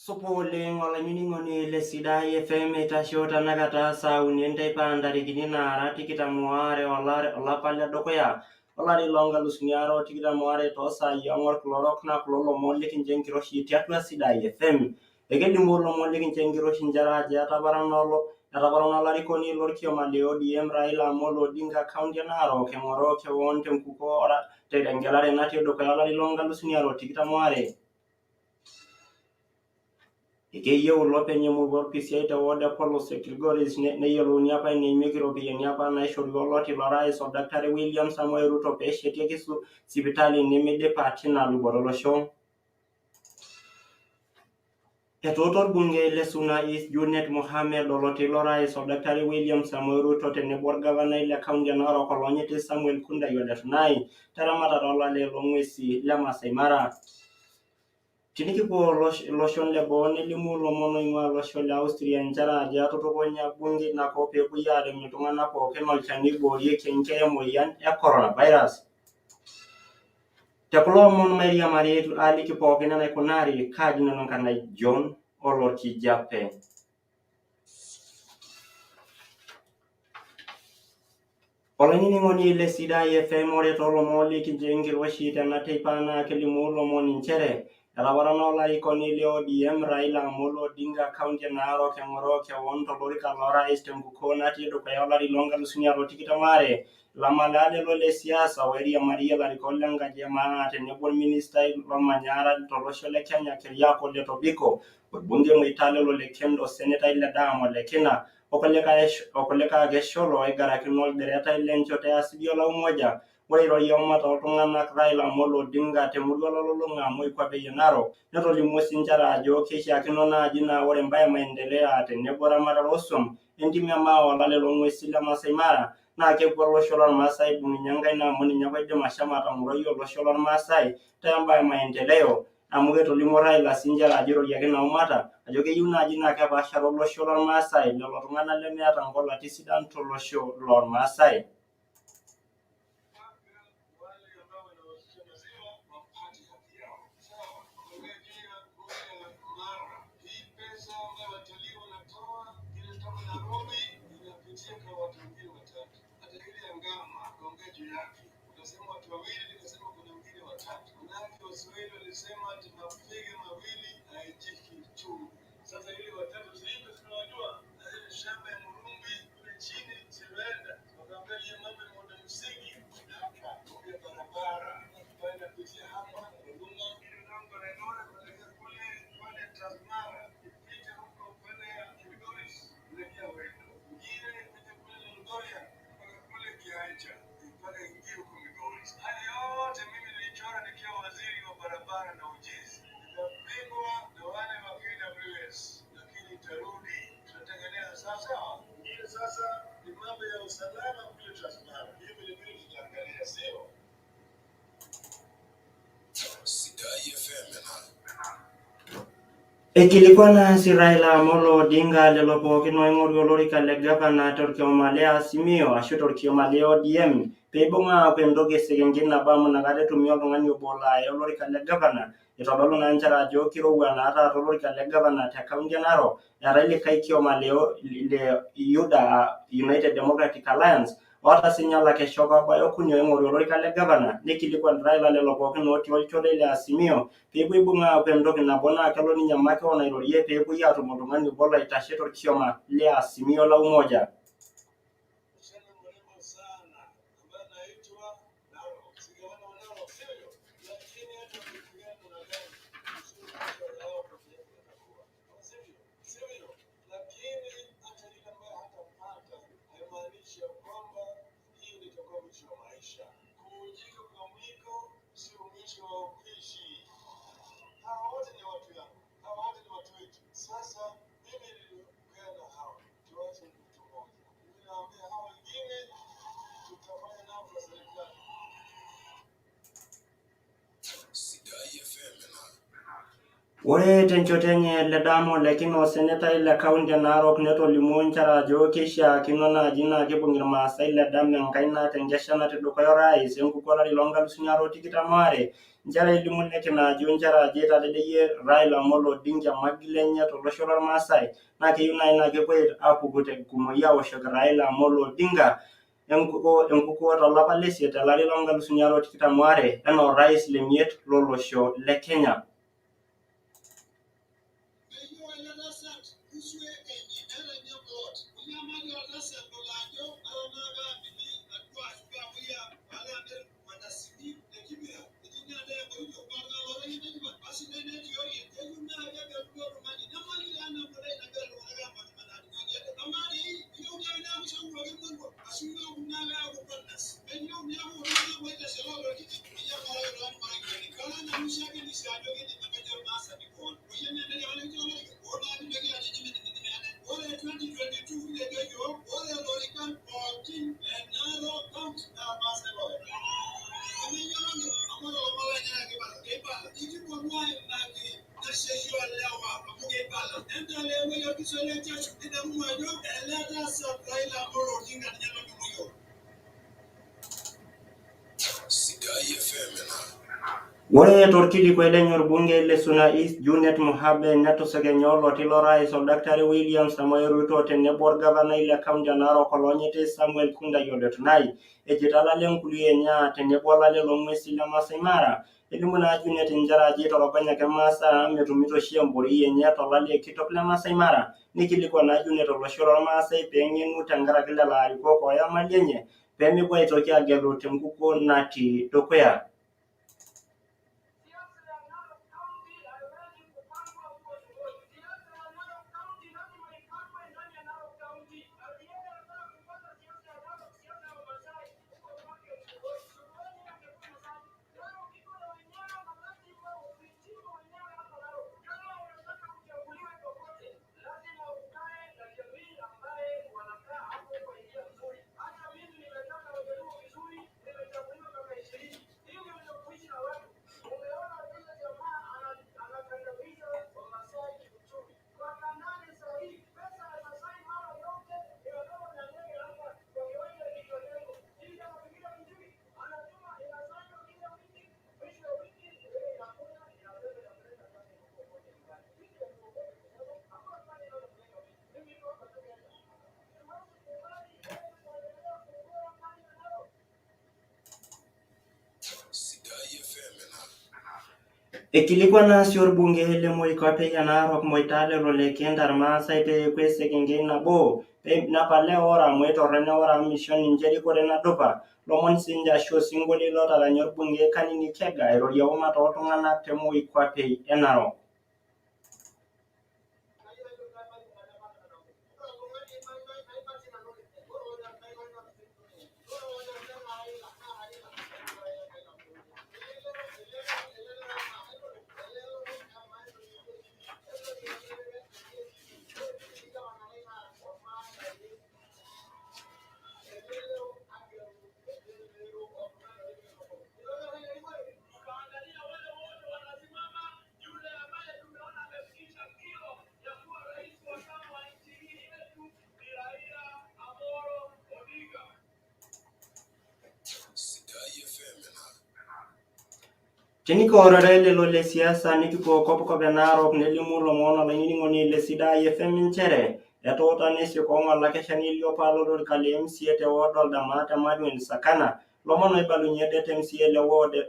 Supole ng'olanyuni le Sidai FM itashota nakata sauni enteipa ntarikini naara 22 olapa ledukuya olari loonkalusuni are o 22 toosai ong'or kilorok naa kulo lomon likincho enkiroshi tiatua Sidai FM. Ekelimu lomon likincho enkiroshi njere ajo etaparana olarikoni lorkioma le ODM Raila Amolo Odinga kaunti e Narok eng'oroo kewon tenkukuo tengelare natii dukuya olari loonkalusuni are o 22. Ekeyieu ilopeny emurua orpisiai te ward e Polos e Kilgoris neyiolouni apa eneimieki iropiyiani apa naishori oloti lorais Oldakitari William Samoei Ruto peeshetieki sipitali nemeidipa tina luboto olosho. Etuuta orbungei le Suna East Junet Mohamed oloti lorais Oldakitari William Samoei Ruto tenebo orgavanai le kaunti e Narok olonyiti Samuel Kundai Ole Tunai teramatare olale loong'uesi le Masai Mara. Tinikipuo loshon le boo nelimu lomon oing'ua olosho le Austria nchere ajo etutukunya bunge ina kop peepuoi aarem iltung'anak pookin olchani oiboorieki enkeeya emoyian e coronavirus. Tekulo omon mairiamari aliki pookin enaikunari kaaji nanu enkarna John Olorkijape. Olainining'oni le Sidai FM ore toolomon likincho enkiroshi tena teipa naa kelimu lomon nchere etaparana olarikoni le ODM Raila Amolo Odinga kaunti e Narok eng'oroo kewon tolorika lorais tenkukuo natii dukuya olari loo2022. Ilamaleak lelo le siasa oiriamarie ilarikok lenkaji emaa tenebo orministai lormanyara tolosho le Kenya Keriako Ole Tobiko, orbungei Moitalelo le Kendo, osenetai Ledama Ole Kina okulikae ake sholo oigarakino olderetai lenchoto e Azimio la Umoja. Ore irorie umata oltung'anak Raila Amolo Odinga temurua nalulung'a moikwape e Narok netolimuo sii nchere ajo keishiakino naaji naa ore embaye maendeleo tenebo eramatare ooswam entim emaa olale loong'uesin le Masai Mara naa kepuo olosho lormaasai aibung' ninye enkaina amu ninye ake oidim ashomo atamurai olosho lormaasai tembaye maendeleo amu ketolimuo Raila sii nchere ajo iroriaki ina umata ajo keyieu naaji naa kepaashare olosho lormaasai lelo tung'anak lemeeta nkolati sidan tolosho lormaasai. Ekilikwana si Raila Amolo Odinga lelo pookin oing'oru olorika le gavana torkioma le Azimio ashu torkioma le ODM peibung'a aaku entoki esekenkei nabo amu inakata etumi oltung'ani obo laaya olorika le gavana. Itodolu naa nchere ajo kirowua naa taata olorika le gavana te kaunti e Narok eetai likae kioma le UDA United Democratic Alliance oota siinye lakeshok oobaya okuni oing'oru olorika le gavana. Neikilikwan Raila lelo pookin otii olchore le Azimio peepuo aibung'a aaku entoki nabo naa kelo ninye makeon airorie peepuoi aatum oltung'ani obo laitashe torkioma le Azimio la Umoja. Ore tenchoto enye Ledama Ole Kina osenetai le kaunti e Narok netolimuo nchere ajo keishiakino naaji naa kibung' irmaasai Ledama enkaina tenkesha natii dukuya orais enkukuo olari loo2022. Nchere elimu Lekina ajo eitadedeyie Raila Amolo Odinga magil enye tolosho lormaasai naa keyieu naaji naa kepuo aapuku tenkumoyi aawoshoki Raila Amolo Odinga enkukuo tolapa lesiet tolari loo2022 enaa orais lemiet lolosho le Kenya. Wore torkili kwele nyor bunge le Suna East Junet Mohabe Nato Segenyolo Tilora iso Dr. William Samoei Ruto tenne bor governor ile county Narok kolonyete Samuel Kunda yodotunai ejitala lenkulie nya tenne bola le lomwesi la Masaimara elimuna Junet njara jito robanya kemasa metumito shiembori yenya tolale kitok le Masaimara nikiliko na Junet loshoro Masai pengenu tangara kila la alikoko ya malyenye pemi kwa itokia gelo temkuko nati dokwea. Ekilikwa na sior bunge hele moi kape ya Narok moitale role kendar Maasai pe kwese kenge na bo pe na pale ora moito rene ora mission njeri kore na dopa lomon sinja show singoli lota la nyor bunge kanini kega ero ya uma to ngana te moi kape ya Narok. Teniko orarele lo le siasa nikipo kopo Narok nelimulo mono la nyini ngoni le sida FM nchere etota nesi ko ngala keshani lio palo do kale MCA te wodol da mata Manuel Sakana lo mono ibalu nyede MCA le wode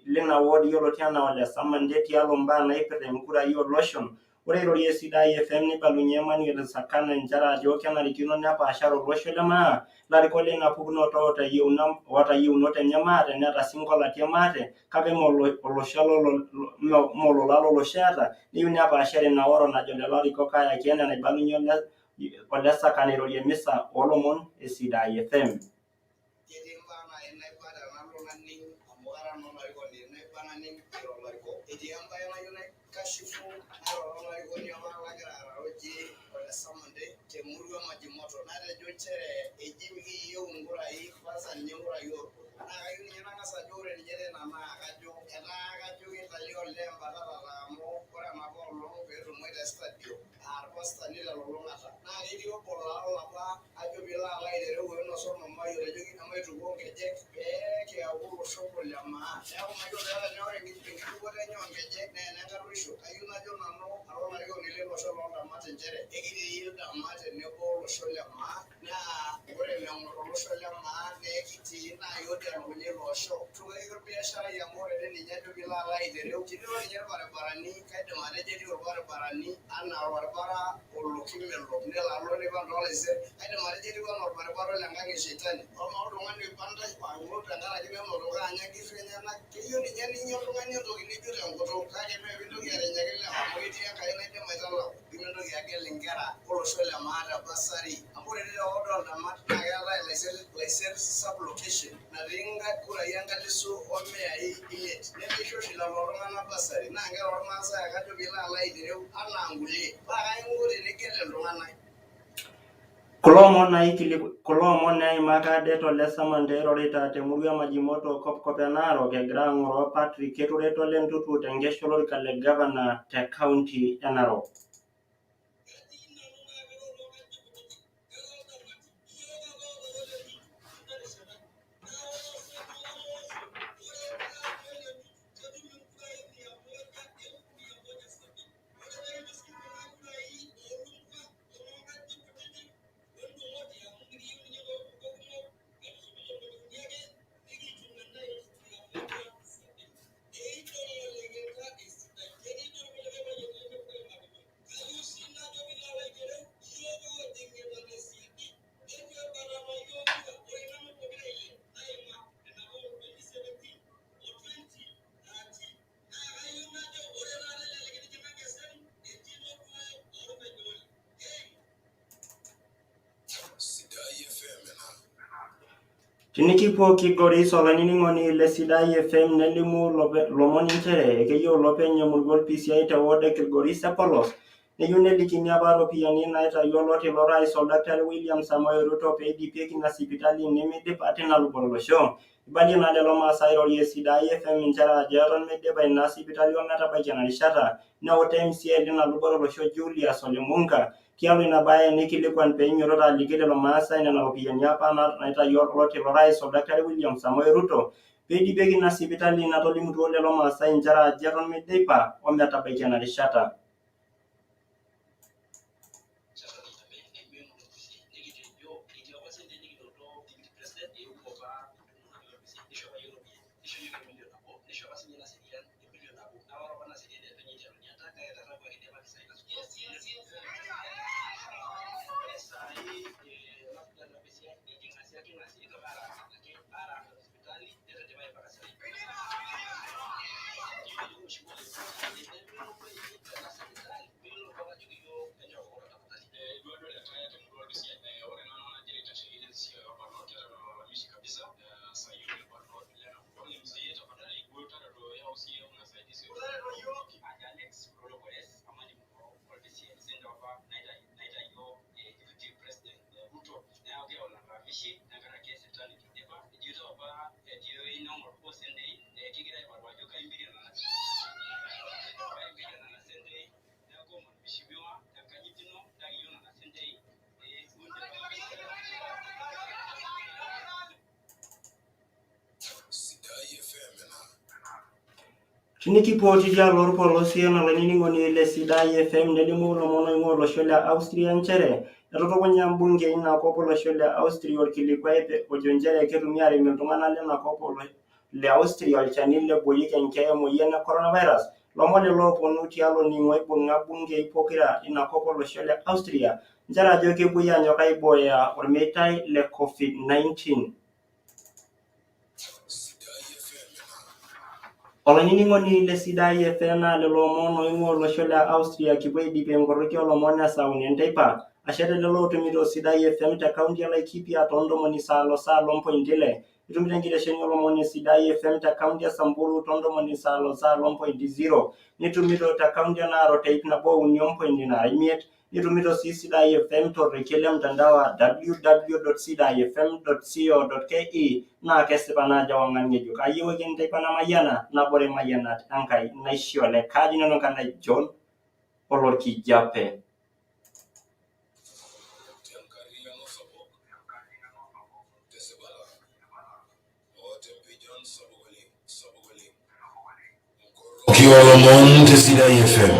lena wodi yolo tiana wala samande ti alo mbana ipete mkura yo lotion ore ro sida FM ni balu Manuel Sakana njara jo kana likino na pa sharo lotion lema la rikole na pugno tota yuna wata yunote nyamate nata singola tiamate kabe molo shalo molo lalo lo shata ni unya pa shere na oro na jole lari ko kaya kienda na balu nyola wala Sakana ro misa olomon sida FM. Kolomo na maka deto lesa mandero rita temuria majimoto kopkope Narok ke grangoro Patrick ketureto lentutu tengesholo kale governor te county Narok. Tinikipuo Kilgoris olainining'oni le Sidai FM nelimu lomon nchere keyieu olopeny emurua PCI te ward e Kilgoris e Polos neyieu nelikini apa ropiyiani naitayio oloti lorais Oldakitari William Samoei Ruto peidipieki ina sipitali nemeidipa tina luboto olosho. Ibalie naa lelo maasai irorie Sidai FM nchere ajo eton meidipa ina sipitali ometabaiki ena rishata neuta MCA lina luboto olosho Julius Ole Munga tialo ina baye nikilikuan peinyototo aliki lelo maasai nena ropiyiani apa naitayio oloti lorais Oldakitari William Samoei Ruto peidipieki ina sipitali natolimutuo lelo maasai nchere ajo eton meidipa ometabaiki ena rishata. Tinikipuo tidialo orpolosien olainining'oni le Sidai FM nelimu lomon oing'ua olosho le Austria nchere etutukunya mbungei ina kop olosho le Austria orkilikuai ojo nchere ketumi arem iltung'anak lina kop le Austria olchani leboyieki enkeeya emoyian e coronavirus. Lomon lelo oponu tialo ning'o ibung'a bungei pokira ina kop olosho le Austria nchere ajo kepuoi anyok aibooyo ormeitai le COVID-19. Olainining'oni le Sidai FM naa lelo omon oing'ua olosho le Austria kipuo aidipie enkoroki olomon esauni enteipa ashe lelo otumito Sidai FM te kaunti e Laikipia toontomoni saa 6.6 itumito enkitesheni olomon e Sidai FM te kaunti e Samburu toontomoni saa 6.0 nitumito te kaunti e Narok te 103.5 nitumito sii Sidai FM torrekie le mtandao wa www.sidaifm.co.ke naa kesipa naa ajo wang'an ng'ejuk ayiewuaki enteipa namayiana nabore mayianat Enkai naisho ole kaji nanu kanai John olorkijape. Olomon te Sidai FM.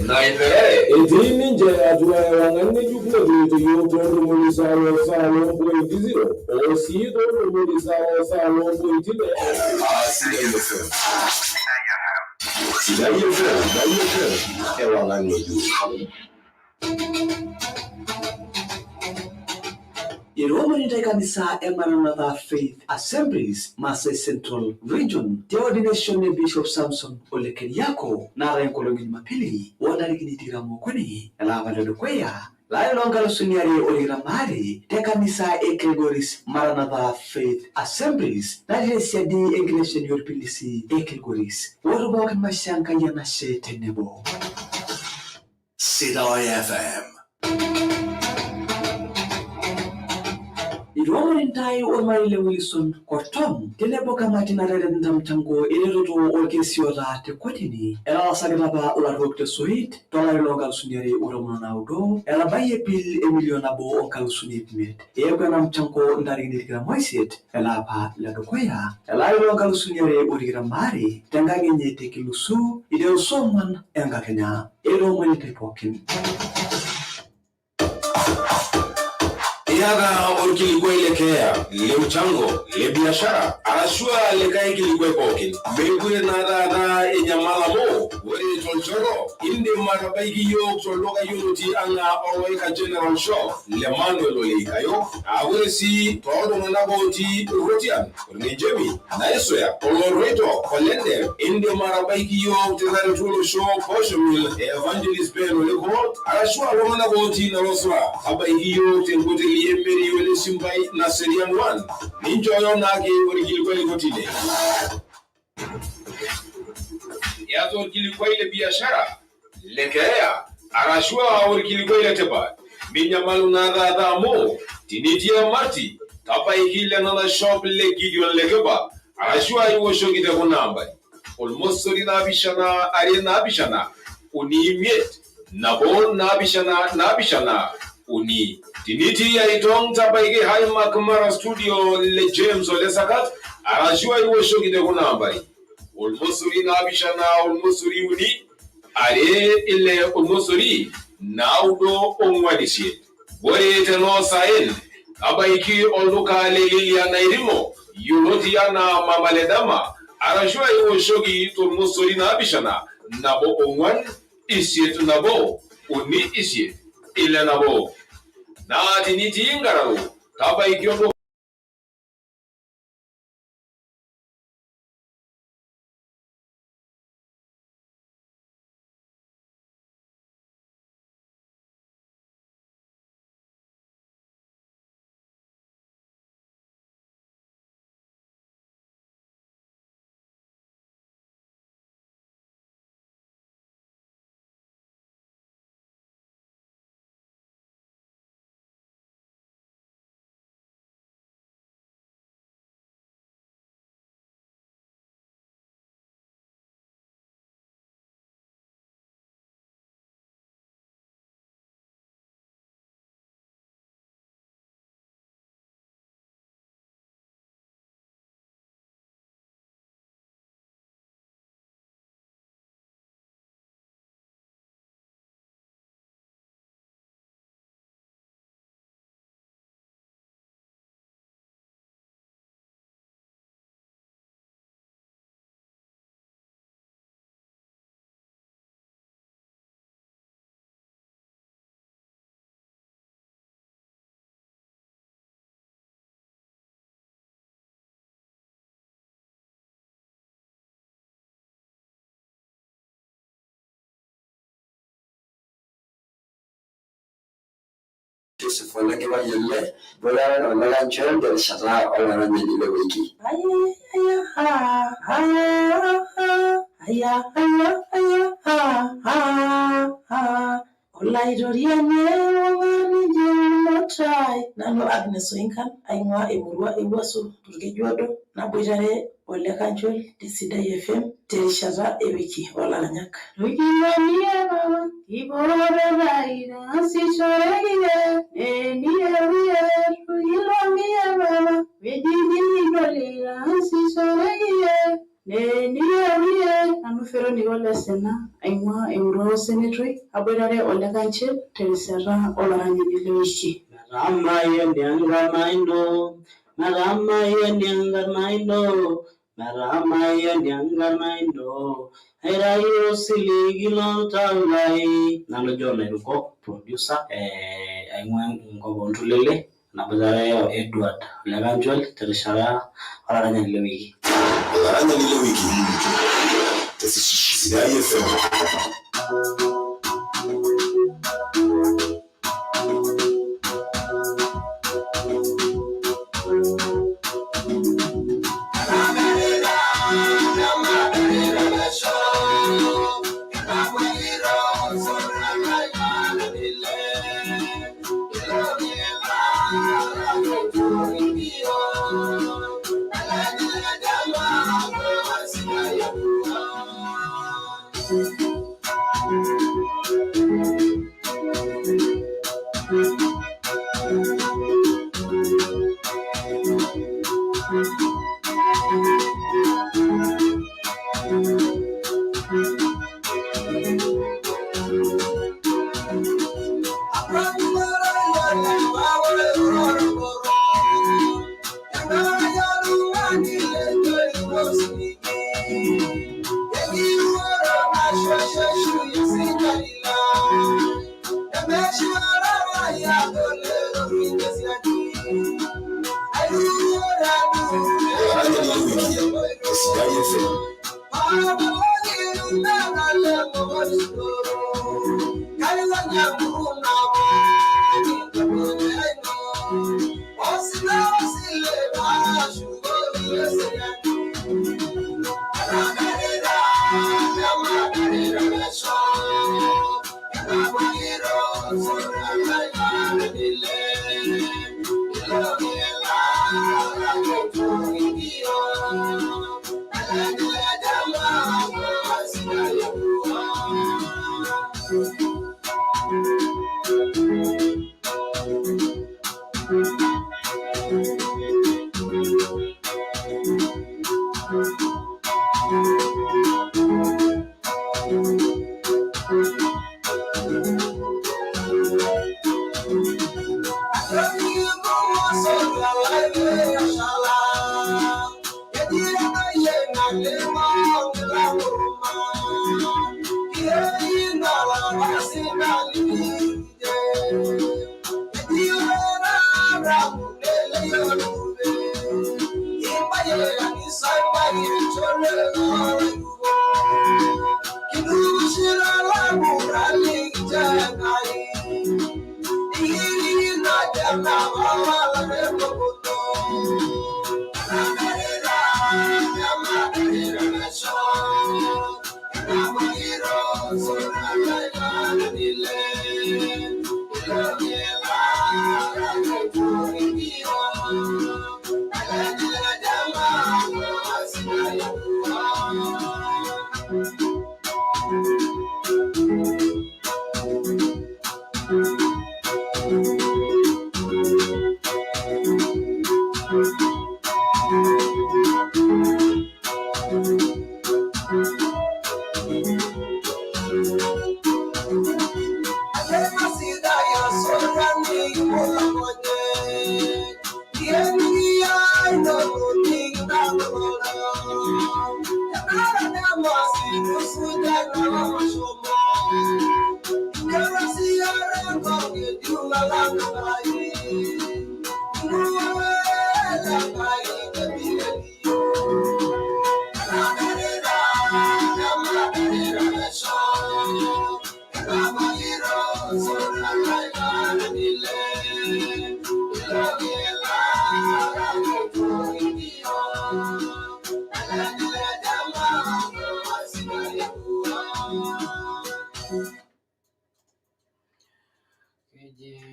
Naipelele. Edini nje adua wangane jukla duto yoto mulisa wa salo pointiziro. Osido mulisa wa salo pointile. Sidai FM. Ewa wangane jukla. Yeromani kanisa Maranatha Faith Assemblies Masai Central Region the ordination Bishop Samson Ole Keriako na Rankologi Mapili wanarikinitira mokoni la valado kwea la longa sunyari oliramari te kanisa Ekelgoris Maranatha Faith Assemblies na jesia di Iglesia Yorpilisi Ekelgoris warubakan masyanka yana shetenebo Sidai FM. Iromarintai Ormarile Wilson Kortom, Teleboka Martina Redendam Tango, Eroto Orkesiola te Quatini, Ela Sagraba La Roque de Suite, Dollar Local Suneri Uromonaudo, Ela Baye Pil Emilionabo Ocal Sunitmit, Eganam Tanko Ndarini Gramoisit, Ela Pa La Doquea, Ela Local Suneri Urigramari, Tangagine Tekilusu, Ideo Soman Engakena, Eromanite Pokin. Yaga orkili kuelekea le mchango le biashara arashua lekai kilikwe pokin begwe nada enyamala mo wori tonchoro inde marabaigi yo toloka unity anga owaika general shop le manuel olikayo awore si todo naboti rotian ngejemi na esoya olorito kolende inde marabaigi yo tezare tulo show koshomil evangelist ben oleko arashua lo naboti na roswa abaigi yo tengote liemeri yo simbai na serian 1 ninjoyo nage origilkweli kotile yazo origilkweli biashara lekea arashua origilkweli teba minyamalu na mo tinitia mati tapa ikile na shop le gideon lekeba arashua iwo shogide kunamba almost sori na bishana arena bishana uni miet nabo na bishana uni tiniti ya itong tapa ike hai makamara studio le James ole sakat arashua iwo shogide kunamba almosuri na bishana almosuri uni are ile almosuri naudo onwadisi bore teno saen abaiki oluka leli ya nairimo yuloti ya na mamaledama arashua iwo shogi almosuri na bishana nabo onwan isiet nabo uni isiet ile nabo na tiniti ingararu abaiki oluka Sifole ke ba yelle bola no la nchel de shara ala na ni le wiki Olai doriane wani jeno try nano Agnes Winkan aingwa emurwa ewaso turgejodo na bojare ole kanchol desida FM terishara ewiki ola nyak wiki mania mama ibora raira si chorege niye ilomia mama vejini dolira si chorege niye anufero ni wala sena aingwa emurwa senetri abodare ole kanchol terishara ola nyak Marama yendianga maindo Herayo siligi long taulai Nalo jona yuko producer aingwa ngobo ntulele na bazara yo Edward Leganjol terishara olaranya ile wiki Sida FM Thank you.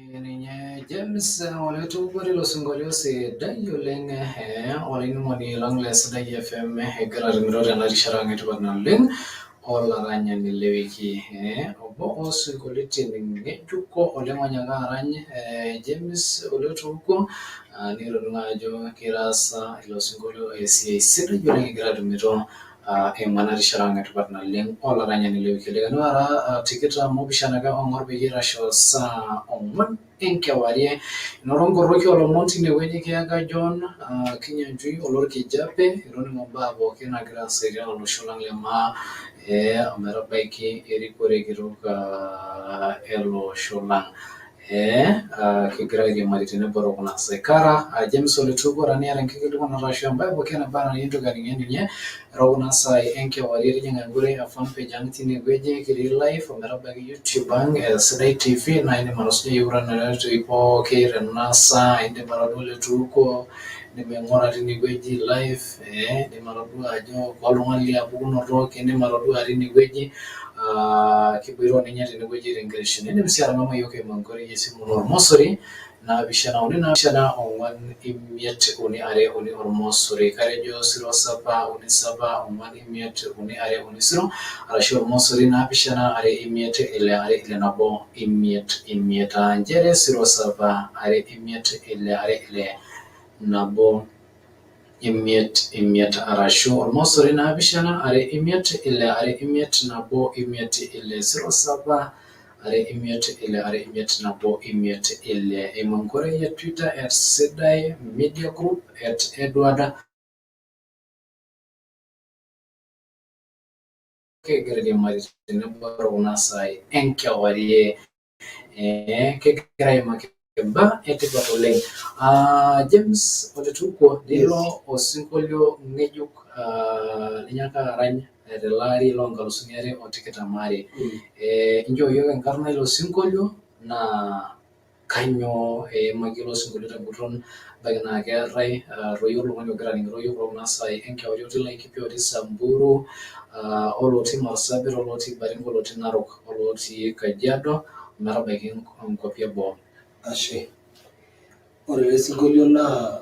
Jeninya James wale tu bari lo singolio se dayo leng wale ni moni long les da FM gara rimro na risharang itu barna leng ola ranya ni lewiki obo o singoliti ni juko ole manya garanya James ole tu ko ni ro ngajo kirasa lo singolio se se dayo leng gara rimro mana risharang itu barna leng ola ranya ni lewiki le ganara tiketa mobishana ga ongor begira sho sa ongwan enke warie norongo roki olo monti ne wenye ke aga John kinya njui olor ki jape ironi momba bo kina gra seria olo sholang lema amera baiki eri kore giroka elo sholang ki gra ge maritine boro kuna sekara James ole tugo rani aran ki gido na rasho ambaye bo kina bana yinto gani nye roguna sai enke warie nya ngure afam pe jangti ne gweje ki live amera bagi YouTube bang Sedai TV na ini manusia yuran na ipo ke renasa inde maradule tuko ni mengora rini gweji live ni maradu ajo kolongan lia buno rock inde maradu rini gweji kibiro ni nyati ni gweji ringression ini msiara mama yoke mangori yesi munor mosori na bishana uni na bishana onwan imiet uni are uni ormosori karejo siro saba uni saba onwan imiet uni are uni siro arashor mosori na bishana are imiet ile nabo imiet anjere siro saba are imiet ile nabo imiet arashor mosori na bishana are imiet nabo imiet ile siro saba are imiet nabo imiet ile imongore ya Twitter @sedai media group @edward ke gerede mari ne baro nasai enke warie kegira aimaki imbaa etipat oleng. James Ole Tuko, lilo osinkolio ng'ejuk linyaaka arany tele ari loonkalusuni are otikitam aare. Inchoo yiok enkarna ilo sinkolio naa kanyoo eimaki ilo sinkolio teguton, ebaiki naa keetai toi oltung'ani ogira aning'ito yiok tormaasai enkewarie otii Laikipia, otii Samburu, olotii Marsabit, olotii Baringo, olotii Narok, olotii Kajiado ometabaiki nkwapi eboo. Ashe. Ore ele sinkolio naa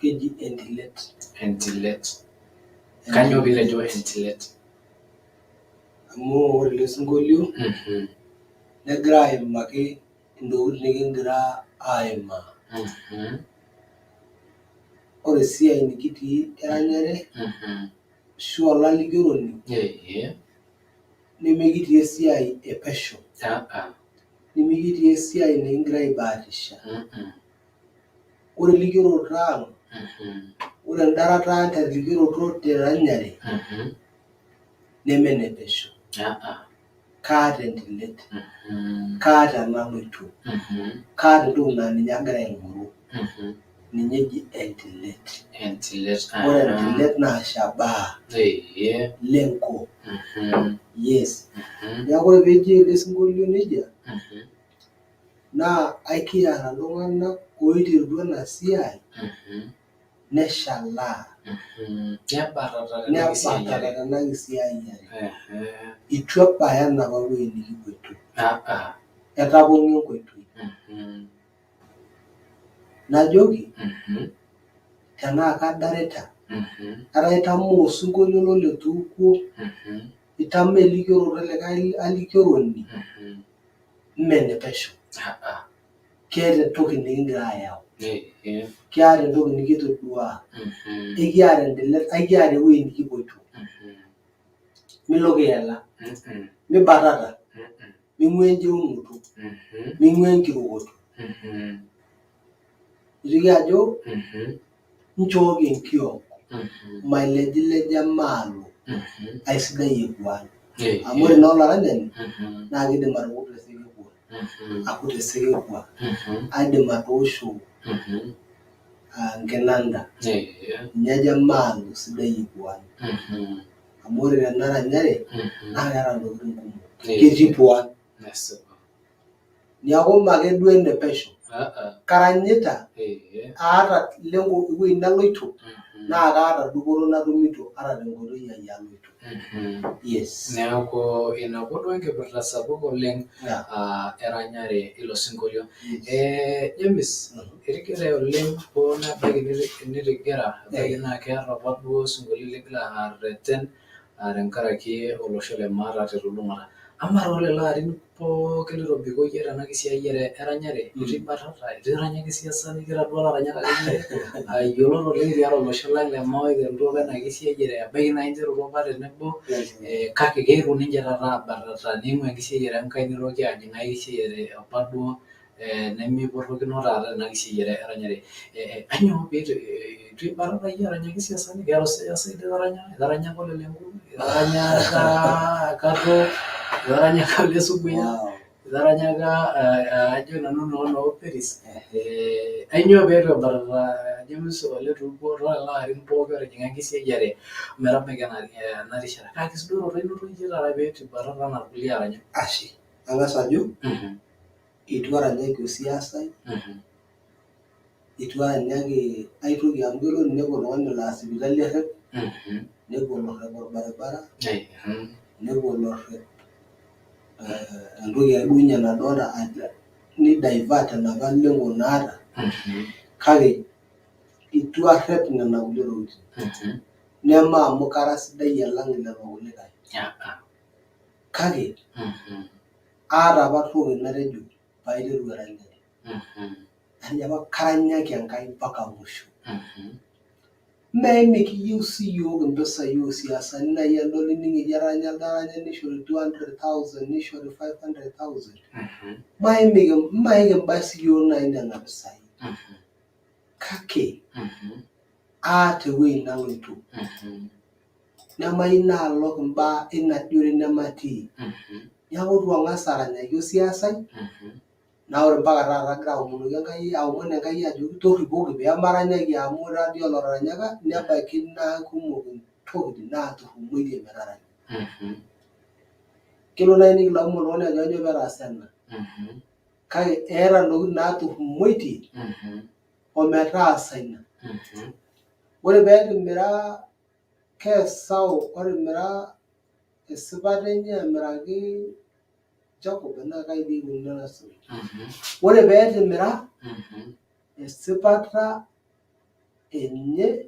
keji Entilet. Entilet. Kanyoo piitejo entilet? Amu ore ele sinkolio negira aimaki intokitin nikigira aimaa. Ore esiai nikitii eranyare ashu olalikioroni nemikitii esiai epesho. Nemikitii esiai nikigira aibaatisha. Ore elikioroto ang', ore endarata ang' telikioroto teranyare neme enepesho. Kaata entilet. Kaata enaloito. Kaata entoki naa ninye agira aing'oru. Ninye eji entilet. Ore entilet naa Shabaha. Lenko. Yes. Neeku ore peeji ele sinkolio nejia naa aikiata iltung'anak oiterutua ena siai neshalaa. Nebatata tena kisiayiare. Itu ebaya enapa wueji nikipoito. Etapong'o enkoitoi. Najoki tenaa kadarita, etaa itamoo osinkolio lole Tuko, itamoo elikioroto elikae alikioroni, mee enepesho. Keeta entoki nikigira ayau. Kiata entoki nikitodua. Ekiata entilet, ekiata ewueji nikipoito. Milo kiela. Mibatata. Ming'ua enjeunoto. Ming'ua enkirukoto. Itoki ajo nchooki enkiok mailejilej emaalo aisidai epuan. Amu ore naa olaranyani naa kiidim atukutu esekekua. Akut esekekua. Aidim atoosho nkinanda. Ninye ejo emaalo sidai epuan. Amu ore tena ranyare naa keeta ntokitin kumok. Ketii puan. Neeku make duo enepesho. Karanyita aata lengo ewueji naloito naa kaata dupoto natumito ata tenkoitoi ai aloito. Yes. Neeku ina duo enkipirta sapuk oleng eranyare ilo sinkolio. James, itigire oleng hoo nebaiki nitigira, ebaiki naa keeta apa duo sinkolio ligira arreten tenkaraki olosho le maa telulung'ata. Amaa toolelo arin pookin litobikoyie tena kisiayiare eranyare, itu ibatata, itu iranya kisiasa nikira duo laranyak akeyie yiolot oleng tiatua olosho lang le maa oiterutua apa ena kisiayiare, ebaiki naa interutua apa tenebo kake keetuo ninche taata abatata neing'ua enkisiayiare enkae nitoki ajing ai kisiayiare apa duo nemiporokino taata ena kisiayiare eranyare. Ainyoo piitu ibatata iyie aranyaki siasani? Keeta osiasai litaranya? Itaranya Ole Lenku? Itaranyaka Katoo? Itaranyaka Ole Subuya? Itaranyaka ajo nanu noo Peris? Ainyoo peetu ebatata James Ole Tuko toolelo arin pookin otijing'a enkisiayiare ometabaiki ena rishata? Kaa kisudooroto inoto iyie taata peetu ibatata enaa irkulie aranyak? Ashe. Ang'as ajo itu aranyaki osiasai. Itu aranyaki ai toki amu kelo ninepu oltung'ani laa sipitali errep, nepuo olorrep orbaribara, nepuo olorrep entoki ake duo ninye nadoolta ni divert enapa lengo naata. Kake itu arrep nena kulie tokiting. Neme amu kara sidai alang lelo kulikae. Kake aata apa toki natejo paiteru eranyare. Atejo apa karanyaki Enkai mpaka musho. Mee mikiyieu siyiok impisai osiasani nai adol nining eji etaranya elde aranyani nishori 200,000 nishori 500,000. Maikimba siyiok nai nena pisai. Kake aata ewueji naloito. Nemayieu naalok imbaa ina diore nematii. Niaku itu ang'as aranyaki osiasai naa ore mpaka taata agira aomon Enkai ajoki torripoki peemaranyaki amu ore taadii olotaranyaka nebaiki naa kumok intokitin naaturrumoitie metaranya. Kelo naaji nikilaumu oltung'ani ajo kanyoo peetaasa ena. Kake eeta ntokitin naaturrumoitie ometaasa ina. Ore peetimira Keesau otimira esipata enye amiraki Jacob enaa kai dii ikununo ena story. Ore peetimira esipata enye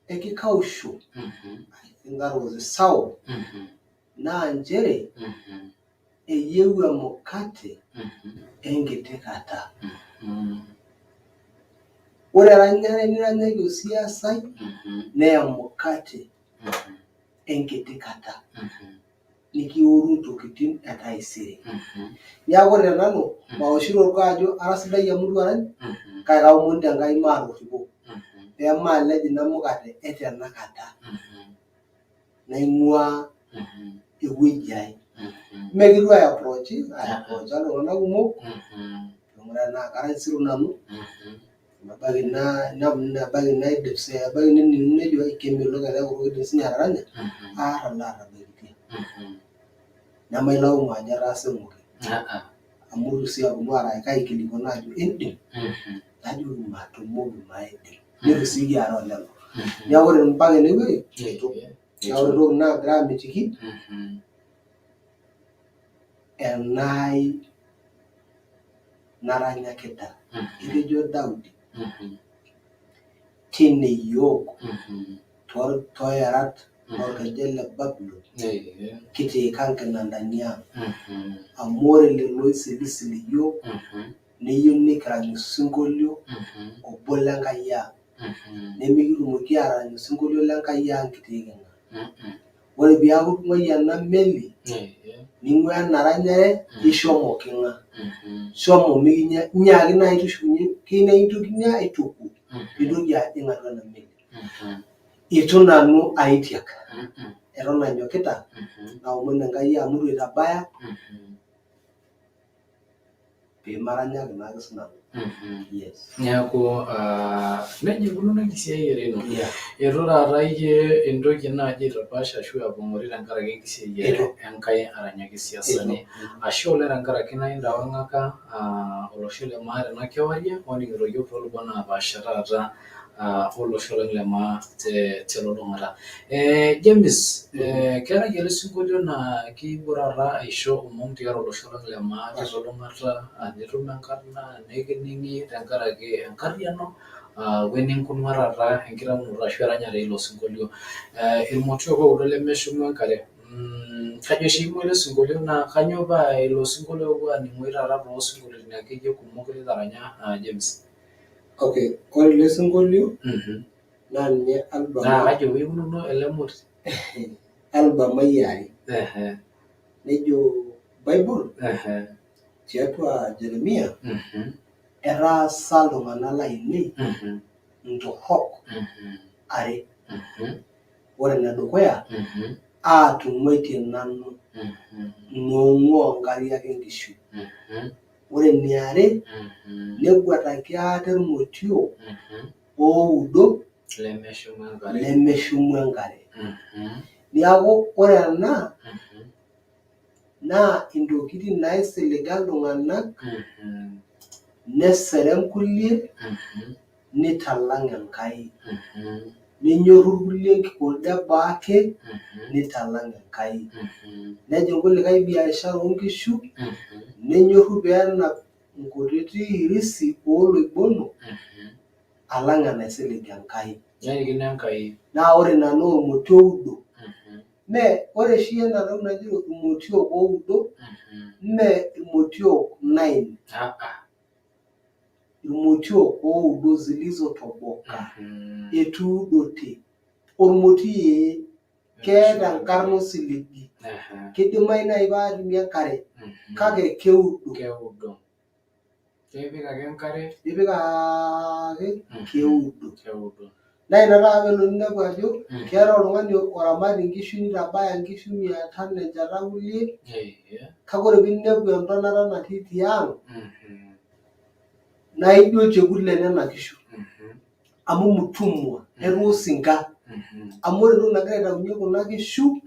ekikausho Esau naa nchere eyieu emukate enkiti kata. Ore eranyare niranyaki osiasai naa emukate enkiti kata nikioru ntokitin etaisere. Niaku ore tenanu maoshito orkuo ajo ara sidai amu itu arany kake kaomon Enkai maatorripo peemaalej ina mukate etenakata naing'ua ewueji ai. Mekitu aiapproachi iltung'anak kumok aing'uraa enaa karany sii nanu nebaiki naidip ebaiki nening'u nejo kemelok ele kulo kidim siinye ataranya aata ilo atabaikitia. Nemailaumu ajo ataasa emoki amu itu sii aponu aikilikuanu ajo indim najoki matumoki maidim nitu sii kiara olelo. Niaku ore mpaka enewueji naa ore entoki naagira amitiki enaai naranyakita. Etejo Daudi tine iyiok tooerat orkeju le Babulon kitiika nkinandani ang' amu ore lelo oisilisil iyiok neyieu nikirany osinkolio obo lenkai ang' nemikitumoki atarany osinkolio lenkai ang' kitiiking'a. Ore piaku itung'uayie ena meli ning'ua ena ranyare ishomo king'a. Shomo nyaaki naaji tushukunyie keyieu naa intokini aituku piintoki ajing' atua ena meli. Itu nanu aitiak eton anyokita naomon Enkai amu itu aitabaya piimaranyaki naake sinanu. Niaku nejia ikununo enkisiayiare ino. Itu taata iyie intoki naaji aitapaash ashu apong'ori tenkaraki enkisiayiare Enkai aranyaki isiasani. Ashe oleng tenkaraki naa intawang'aka olosho le maa tena kewarie oning'ito iyiok toolubot napaasha taata olosho lang le maa telulung'ata. James, keetai ele sinkolio naa kipuo taata aisho omom tiatua olosho lang le maa telulung'ata nitum enkarna nekining'i tenkaraki enkarriyiano weninkunua taata enkitaunoto ashu eranyare ilo sinkolio. Irmotiok oudo lemeshumu enkare. Kajo oshi eimua ele sinkolio naa kanyoo paa ilo sinkolio opuo aaning'oi taata toosinkolioitin akeyie kumok litaranya James? Okay, ore ele sinkolio naa ninye album kajo peikununo ele moti? Album ai eare nejo Bible tiatua Jeremia etaasa iltung'anak lainei intorrok are. Ore enedukuya aatung'uaitie nanu ing'ong'o oonkariak enkishui. Ore eniare neguataki ate irmotiok oudo lemeshumu enkare. Niaku ore ena naa intokitin naisiliga iltung'anak neserem kulie nitalang' Enkai. Nenyorru irkulie nkikolde eboo ake nitalang' Enkai. Nejing' kulikae biashara oonkishu nenyorru peenap nkutiti irisi ooloibono alang' enaisilig Enkai. Naa ore ina naa ormoti oudo. Ore oshi ena toki naji irmotiok oudo mee irmotiok 9. Irmotiok oudo zilizotoboka etuudote. Ormoti keeta enkarna osiligi. Kidimayu naaji paatimi enkare kake keudo. Ipik ake keudo. Na ina taa pelo ninepu ajo keeta oltung'ani oramat inkishu nitabaya inkishu 500 enchata kulie, kake ore piinepu entonata natii tiang' naa ijo olchekut le nena kishu. Amu mtumwa, etaa osinka. Amu ore entoki nagira aitaunyie kuna kishu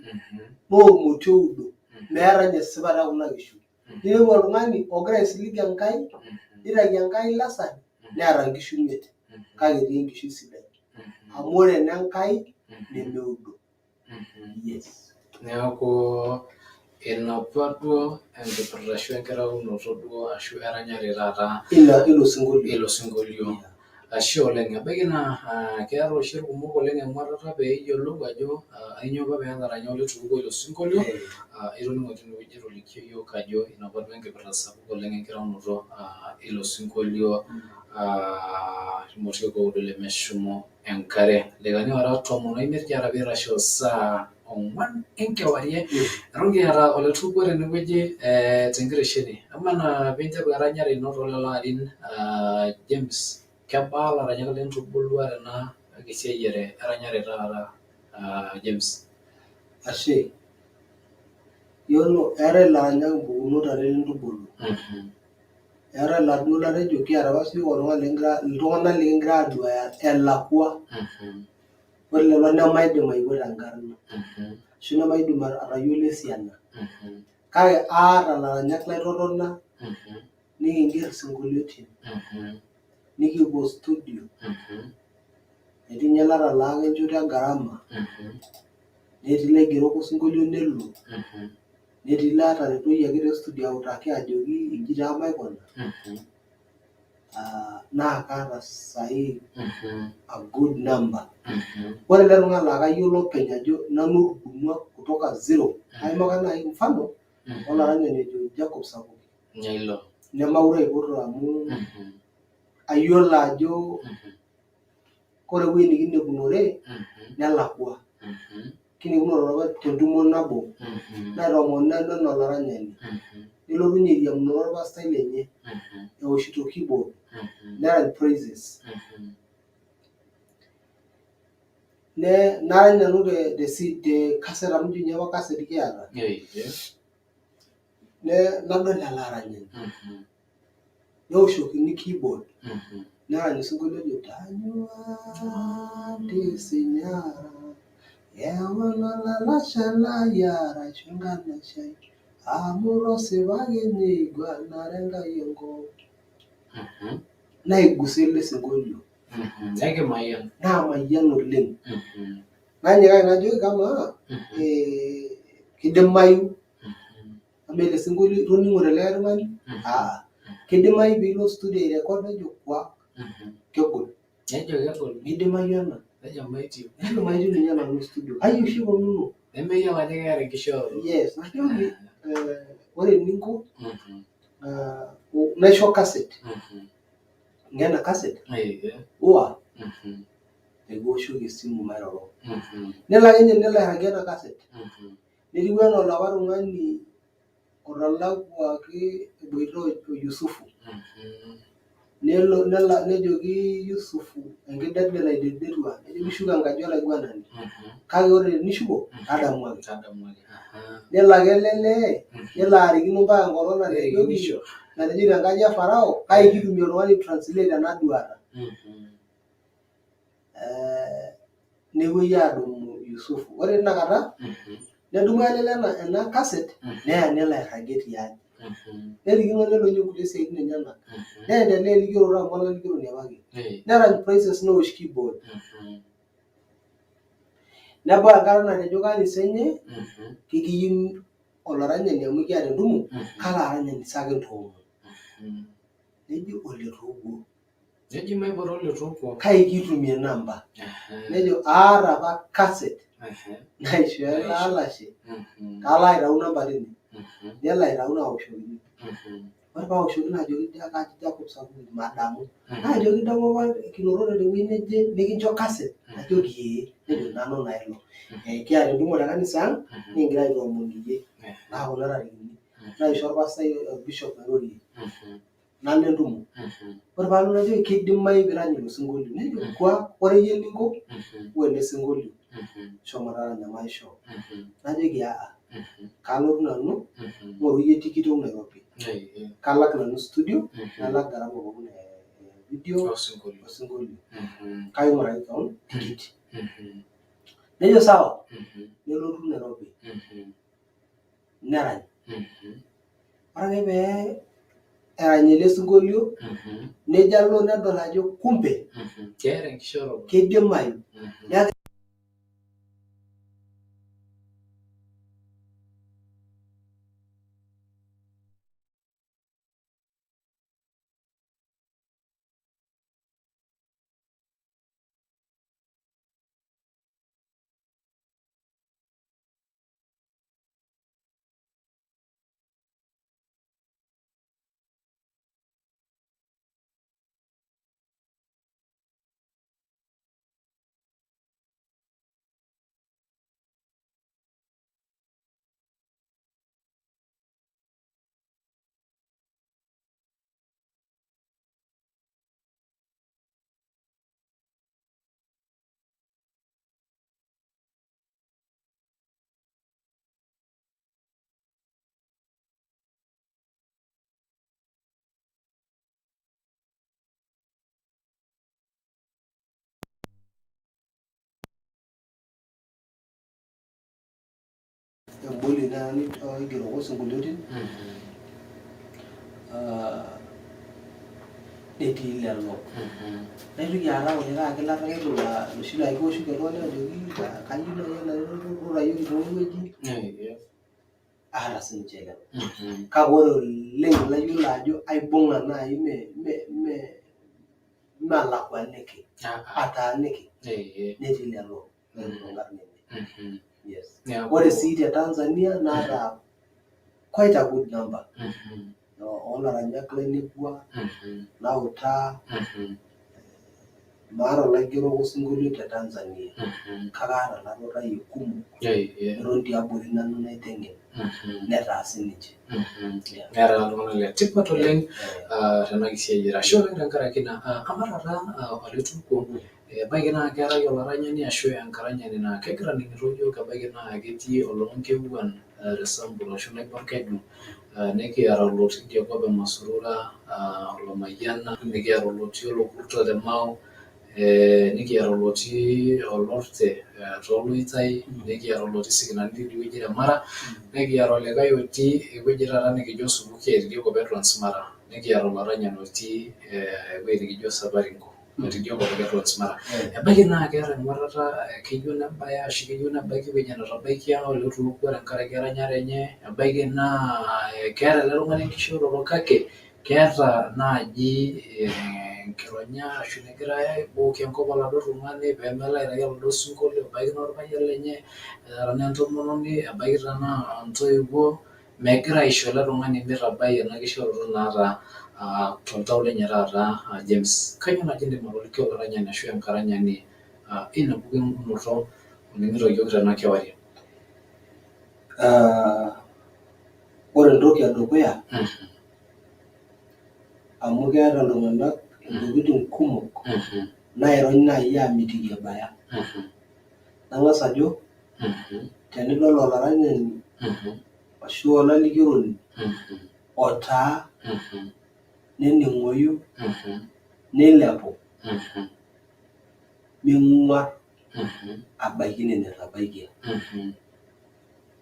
naa ormoti oudo. Meeta ninye esipata kuna kishu. Ninepu oltung'ani ogira aisilig Enkai, nitayu Enkai lasarr neeta nkishu 5 kake etii enkishui sidai. Amu ore enenkai nemeudo. Yes. Neeku ina apa duo enkipirta ashu enkitaunoto duo ashu eranyare taata ilo sinkolio. Ashe oleng. Ebaiki naa keeta oshi irkumok oleng emuatata peeyiolou ajo ainyoo apa peetaranya olitukuoi ilo sinkolio. Itoning'o tinewueji etolikio yiok ajo ina apa duo enkipirta sapuk oleng enkitaunoto ilo sinkolio irmodiok oudo lemeshumu enkare. Ildaikani oora 15 kiata piitasho saa 4 enkewarie. Eton kiata olitukuo tenewueji tenkitesheni. Amaa piinteru eranyare ino toolelo arin James, kebaa ilaranyak lintubulua tena kisiayiare eranyare taata James? Ashe. Yiolo eetae ilaranyak impukunot are lintubulu. Eetae iladuo latejo kiata apa siyiok iltung'anak likingira aaduaya elakwa. Ore lelo nemaidim aiputa enkarna ashu nemaidim atayiolo esiana. Kake aata ilaranyak laitotona nikingerr isinkolioitin. Nikipuo studio. Etii ninye latalaaka enchoto e gharama. Netii ilaigerok osinkolio nelo. Netii ilataretoyioki te studio autaki ajoki inji taa maikuna. Naa kaata saai a good number. Ore ele tung'ani laa kayiolo openy ajo nanu otubulua kutoka 0. Aimaka nai mfano olaranyani ojo Jacob Sakuki. Nemaure aipoto amu ayiolo ajo ore ewueji nikinepunore nelakwa. Kinipunote apa tentumo nabo naitoomona enaa olaranyani. Nelotu ninye airiamunore orpastai lenye ewoshito keyboard nerany praises. Narany nanu te cassette amu ninye apa cassette kiata. Nadol ele aranyani. Newoshokini keyboard. Nerany osinkolio ojo tanyuaa tisinya ewana lalashe lai arashu nkanashai amu tosipaki niguanare Enkai enkop. Naigusa ele sinkolio. Namayian oleng. Nanyikaki najoki kamaa kidimayu amu ele sinkolio itoning'o telikae tung'ani? Kidimayu piilo studio airecord nejo kwa kegol. Midimayu ena. Nejo maitieu ninye nanu studio. Kai oshi iponuno? Nemeyiolo ajo keeta enkishooroto. Yes. Najoki ore eninko naisho cassette. Ng'ena cassette? Ua nikiwoshoki esimu mairoro. Nelo ake ninye nelo airragie ena cassette. Netiu enaa olapa tung'ani otalakwaki eboita o Yusufu. Nejoki Yusufu enkidetdet naidetdetua nejoki shuko enkaji olaiguanani. Kake ore tenishuko tadamuaki. Nelo ake ele lee nelo arikino mpaka enkolong natejoki tenkaji e Farao kai kitumie oltung'ani translate ena duata. Nepuoi aadumu Yusufu. Ore tinakata nedumu ele lee ena cassette neya nelo airragie tiang'. Nerikino nelo ninye nkulie siaitin enyenak. Neendelea elikioroto amu olalikioroni apake. Nerany praises newosh keyboard. Nebau enkata natejo kanisa enye kikiyieu olaranyani amu kiata entumo kake aranyani sa kintoomon. Neji oletukuo. Neji maipoto oletukuo. Kai kitumie namba. Nejo aata apa cassette naishooyo ele alashe kalo aitau namba tine. Nelo aitau nawoshokini. Ore paawoshoki najoki kaji Jacob Sakuki madamu. Najoki idamu apa kinotote tewueji neje nikincho cassette? Najoki ee. Nejo nanu naa ilo. Kiata entumo te kanisa ang' nikigira aitoomon iyie. Naa kuna tarikini. Naisho orpastai Bishop mairorie. nalo entumo. Ore paalo najo kidimayu piirany ilo sinkolio nejo kwa ore iyie eninko wele sinkolio shomo taranya maisho. Najoki kalotu nanu ng'oru iyie tikit Nairobi. Kalak nanu studio nalak gharama pookin video osinkolio. Kaing'uraki keon tikit. Nejo sawa. Nelotu Nairobi. Nerany. Ore ake pee erany ele sinkolio nejo alo nedol ajo kumbe kidimayu. Emboli naa oigeroko sinkolioitin netii lelo. Naitoki aata kulikae akilak naitu loshi laa kiwoshoki oltung'ani ajoki kayieu naaji ena iyiok tenewueji. Aata sininche lelo. Kake ore oleng layiolo ajo aibung'a naaji mee alakuaniki ataaniki netii lelo loonkarn enye. Yes. Ore sii te Tanzania naata quite a good number olaranyak lainepua lautaa maata olaigeroko sinkolio te Tanzania kake aata ilautarok kumok eton tiabori nanu naiteng'en netaa sininche. Neeta iltung'anak letipat oleng tena siai ashu oleng tenkaraki ina amaa taata oletuko ebaiki naa keetai olaranyani ashu enkaranyani naa kegira aning'ito iyiok ebaiki naa ketii oloonkewuan Resambu ashu Naibor Keju nekiata olotii Jacob Masurura Olomayiana nikiata olotii Olokurto le Mau nikiata olotii Olorte tooloitai nikiata olotii Sikinani tidie wueji te Mara nikiata olikae otii ewueji taata nikijo Subukia tidie Kopet Transmara nikiata olaranyani otii ewueji nikijo Sabaringo tidie Kopet Transmara. Ebaiki naa keeta eng'uarrata keyieu nebaya ashu keyieu nebaiki ewueji netabaikia oletuko tenkaraki eranyare enye. Ebaiki naa keeta ele tung'ani enkishooroto kake keeta naaji enkironya ashu negira aibooki enkop oladuo tung'ani peemelo aitayu oladuo sinkolio. Ebaiki naa orpayian lenye enaa entomononi, ebaiki naa intoiwuo megira aisho ele tung'ani mitabai ena kishooroto naata toltau lenye taata James. Kanyoo naaji indim atoliki olaranyani ashu enkaranyani ina pukunoto oning'ito iyiok tena kewarie? Ore entoki edukuya amu keeta iltung'anak intokitin kumok nairony naaji aamitiki ebaya. Nang'as ajo tenidol olaranyani ashu olalikioroni otaa nening'oyu nilepu ming'uarr abaiki ine netabaikia.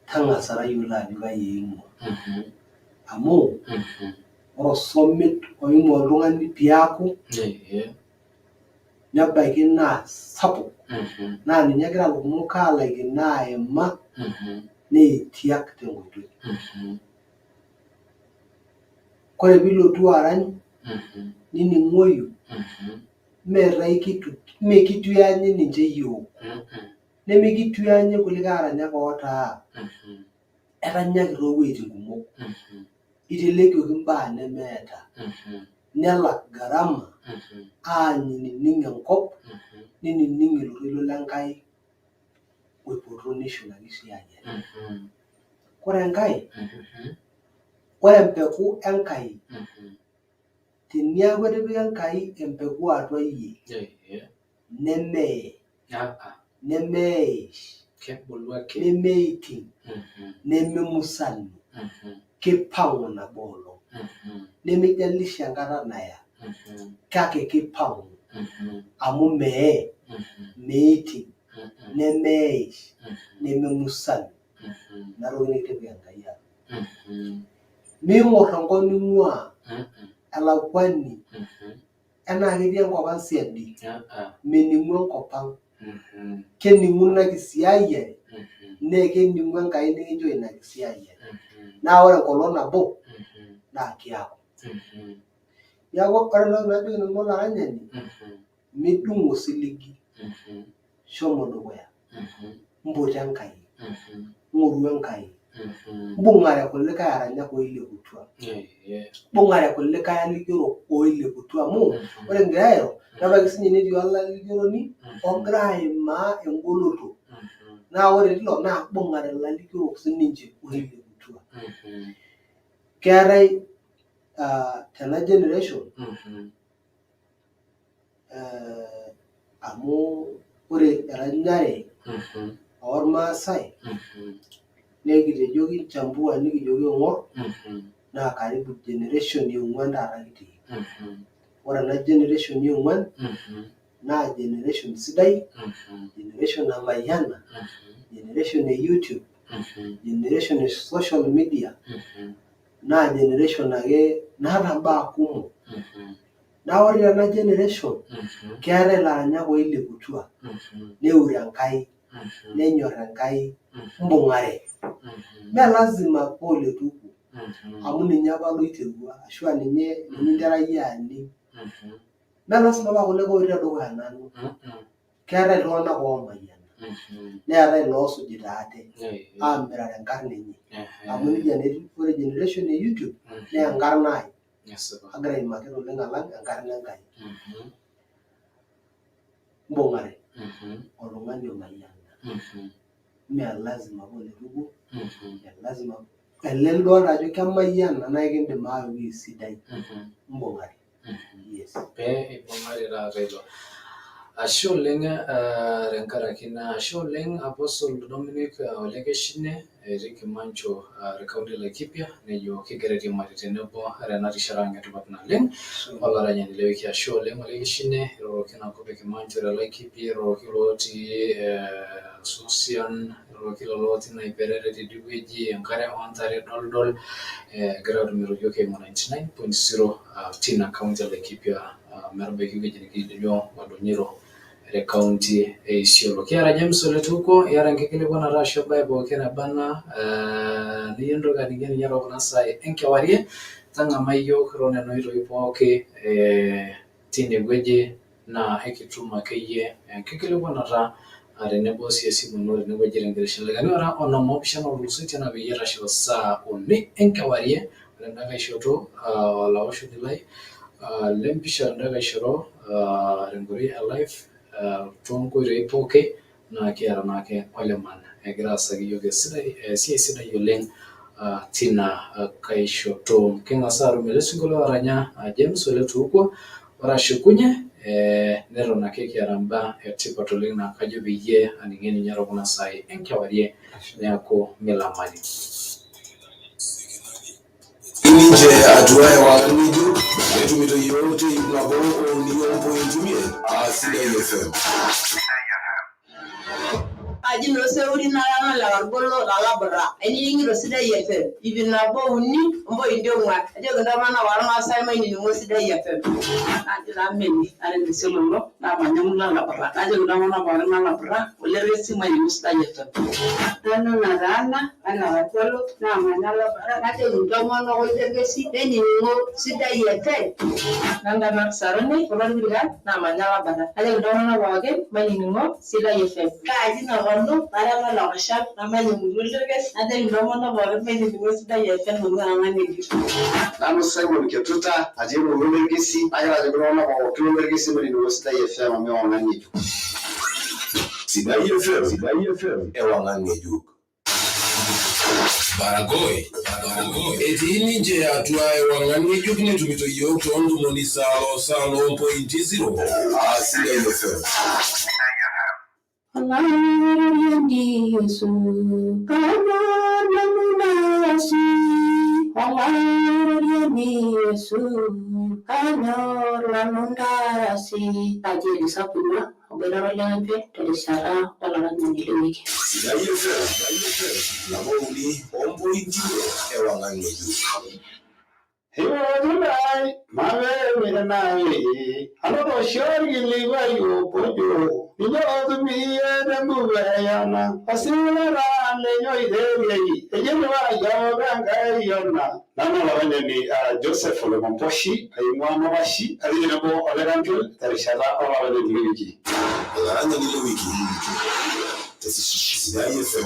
Tang'asa tayiolo ajo kai eimua amu ore osomet oimua oltung'ani piaku nebaiki naa sapuk naa ninye egira irkumok aalaikino aima neetiak tenkoitoi. Kore piilotu arany nining'oyu mee kituyanyi ninche iyiok nemekituyanyi kulikae aranyak ootaa. Eranyaki toowueitin kumok itelekioki imbaa nemeeta nelak gharama ainining enkop ninining ilo lenkai oipoto nishulaki siiyie ake. Ore enkae ore empeku Enkai teniaku etipika Enkai empeku atua iyie nemeish nemeiting nememusanu kipang'u nabo olong nemijalisha enkata naya kake kipang'u amu meiting nemeish nememusanu inatoki nikitipika Enkai atua. Ming'or enkop ning'ua elakwani enaa ketii enkop ang' siadi mening'u enkop ang' kening'u ina kisiayiare naa kening'u Enkai nikincho ina kisiayiare naa ore enkolong' nabo naa kiaku. Neeku ore entoki najoki nanu olaranyani midung'o osiligi, shomo dukuya mpotu Enkai, ng'oru Enkai, mbung'are kulikae aranyak oileputua, mbung'are kulikae alikiorok oileputua amu ore kigira airo nebaiki siinye netii olalikioroni ogira aimaa engoloto naa ore tilo naa mbung'are ilalikiorok sininche oileputua. Keetai tena generation amu ore eranyare ormaasai nekitejoki chambua nikijoki ing'or naa karibu generation e 4 taata kitii. Ore ena generation e 4 naa generation sidai, generation namayiana, generation e YouTube, generation e social media naa generation ake naata mbaa kumok. Naa ore tena generation keetai ilaranyak oileputua neure Enkai nenyorr Enkai mbung'are. Mee lazima paa ole tuku amu ninye apa loiterua ashu ninye intera iyie aning'. Mee lazima paa kulikae otii tedukuya nanu. Keetai iltung'anak oomayiana neetai iloosujita ate aamirare enkarna enye amu nejia naa etiu. Ore generation e YouTube naa enkarna ai agira aimaki oleng alang enkarna Enkai. Mbung'are oltung'ani omayiana mee lazima paa ole tuku, mee lazima ele lidolta ajo kemayiana naa kiindim aawa ewuei sidai mbung'are. Pee ibung'are taata ilo. Ashe oleng tenkaraki ina, ashe oleng Apostle Dominic Ole Keshine etii Kimancho te kaunti e Laikipia nejo kigira airiamari tenebo tena rishata etipat naleng olaranyani le wiki. Ashe oleng Ole Keshine iroroki inakop e Kimancho te Laikipia, iroroki lotii Susian, iroroki lelo otii Naiperere tidie wueji, enkare ontare doldol egira aatumito yiok eimu 99.0 tina kaunti e Laikipia metabaiki ewueji nikijo Oldonyiro te kaunti e Isiolo. Kiata James Ole Tuko, iata enkikilikuanata ashu embae pookin naba ena niyieu nintoki aning'ie ninye tookuna saai enkewarie tang'amai yiok toonena oitoi pooki tine wueji naa ekitum akeyie enkikilikuanata tenebo sii esimu ino tenewueji tenkirishat. Ildaikani oora onom oopishana ootulusoitie naa peyie eitasho saa 4 enkewarie. Ore endakae shoto olaoshoni lai lempisha tendakae shoto tenkoitoi e live toonkoitoi pooki naa kiata naake Oleman egira aasaki yiok esiai sidai oleng tina kae shoto. King'as aatum ele sinkolio oranya James Ole Tuko ore ashukunye neton ake kiata mbaa etipat oleng naa kajo peyie aning'ie ninye tookuna saai enkewarie neeku milamari. Nje atua ewang'iju etumito yiok teip nabo o 1.5 Sidai FM. Aji no seuri narana la garbolo la labra eni Sidai FM ibi nabo uni mbo indio ngwa aje ganda mana warma sai mai ni ngo Sidai FM aje la meni ale ni selolo na manyamula la labra aje ganda mana warma labra ole resi mai ni Sidai FM tano na rana ana watolo na manyala labra aje ganda mana ole resi eni ngo Sidai FM nanda na sarone kolon biga na manyala labra aje ganda mana wage mai ni ngo Sidai FM kaji na para la lawasha nama nyumulirges ade ndomono bore meni ngo Sidai FM ngo ngani Namo Simon Ketuta aje mu mergesi ayala de grona ko kilo mergesi meni ngo Sidai FM ame wangani Sidai FM ewang'angejuk. Baragoi. Etini nje atuae wangani jukini tumito yoke ondu moni salo 1.0. Asida ilefe. Alani Yesu kana namunasi. Alani Yesu kana namunasi. Aje disapuna. Obera yange telisara talaranya nilewiki. Sida ilefe. Namoni 1.0 ewangani jukini. Hiwai mawe nawe anoto shori liwa yo pojo niyo miye dembuwe yana asira rane yo ideli ejenwa yo ganga yona nana lawanya ni Joseph Lemomposhi ayimwana bashi alijina bo olerantul tarishara olawanya ni wiki Olawanya ni wiki Sida ilefe.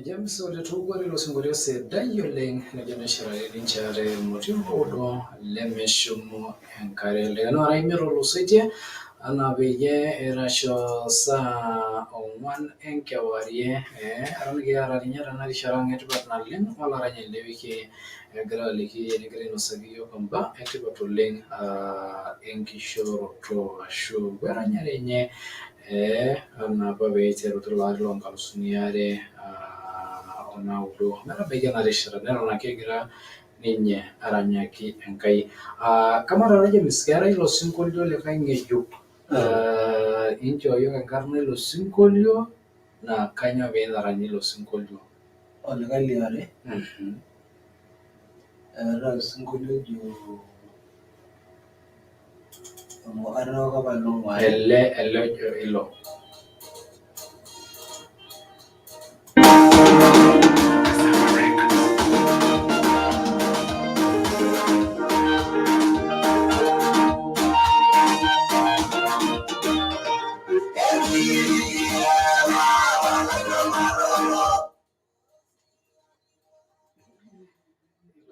James ole tugwari lo singolio sidai oleng nejo neshirare ninchare motivo odo lemeshumu enkare leno araimero losoitie ana peyie erasho saa ong'uan enkewarie eton kiata ninye tena rishata etipat naleng olaranya lewiki egira aliki enegira ainosaki yiok imbaa etipat oleng enkishooroto ashu weranyare enye enapa peiteru tilo ari loonkalusuni are onaudo metabaiki ena rishata neton ake egira ninye aranyaki Enkai. Kamaa taa James, keetai ilo sinkolio likae ng'ejuk inchoo yiok enkarna ilo sinkolio naa kanyoo piitaranyi ilo sinkolio? Olikae liare eetai osinkolio ojo aterewaka apa ilong'uae. Ele ojo ilo.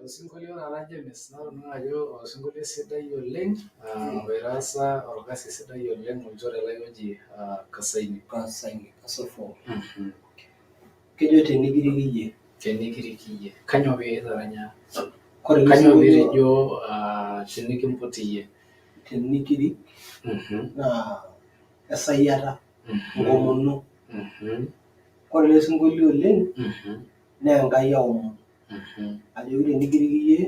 Osinkolio taata James natoning'o ajo osinkolio sidai oleng oitaasa orkasi sidai oleng olchore lai oji Kasaine. Kasofo. Kejo tenikirikiyie. Tenikirikiyie. Kanyoo piitaranya? Kanyoo piitejo tenikimputiyie? Tenikirik naa esayiata, enkomono. Ore ele sinkolio oleng naa Enkai aomon ajoki tenikirikiyie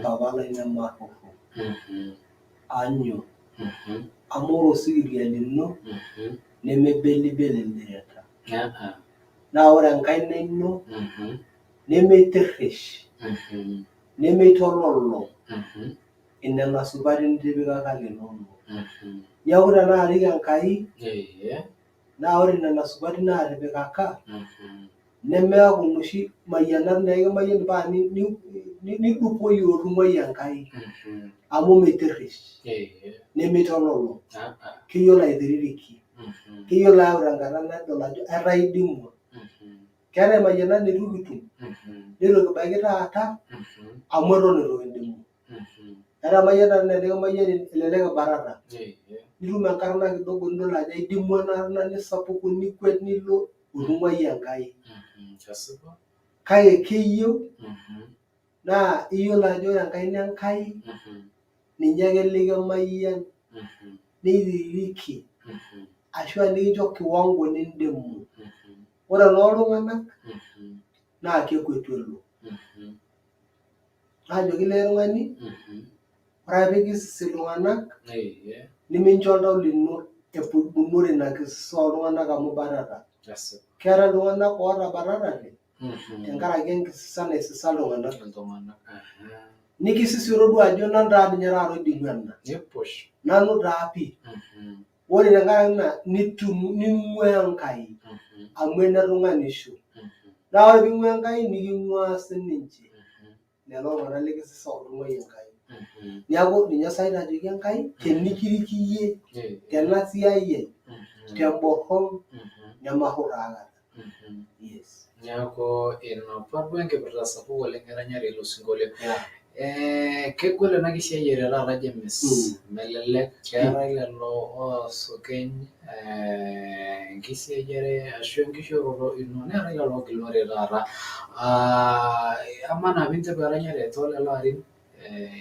papa lai nemaaroro. Aanyo amu ore osikiria lino nemebelibel ildireta. Naa ore enkaina ino nemeiterresh, nemeitololo inena supati nitipikaka linonok. Neeku tenaarik Enkai naa ore nena supati naatipikaka nemeeku inoshi mayianat naa ekimayian paa nidupoyu otung'uai Enkai amu meiterresh, nemeitololo, keyiolo aitiririki, keyiolo ayau tenkata nadol ajo etaa idimua. Keetai imayianat neitu kitum, neitu kibaiki taata amu eton eitu kindimu. Eetai emayianat naa tenikimayiani elelek ibatata, nitum enkarna kidogo nidol ajo aidimua ena arna nisapuku nikwet nilo otung'uai Enkai. Kake keyieu naa iyiolo ajo ore Enkai naa Enkai ninye ake likimayian neitiririki ashua nikincho kiwango nindimu. Ore nooltung'anak naa kekwetu elo. Naajoki likae tung'ani ore ake piikisisi iltung'anak nemincho oltau lino epudunore ina kisisa ooltung'anak amu ibatata. Keetai iltung'anak ootabatatate tenkaraki enkisisa naisisa iltung'anak. Nikisisi todua ajo nanu taa ninye taata oidimu ena. Nanu taa pii. Ore tenkaraki ina ning'uaa Enkai amu ene tung'anisho. Naa ore piing'uaa Enkai niking'uaa sininche lelo tung'anak likisisa otung'uai Enkai. Neeku ninye sa agira ajoki Enkai tenikirikiyie tena siai ai temborron nemaarro taa aikata. Neeku ina apa duo enkipirta sapuk oleng eranyare ilo sinkolio. Kegol ena kisiayiare taata James, melelek. Keetai lelo oosukeny enkisiayiare ashu enkishooroto ino neetai lelo ogilunore taata. Amaa naa piinteru eranyare toolelo arin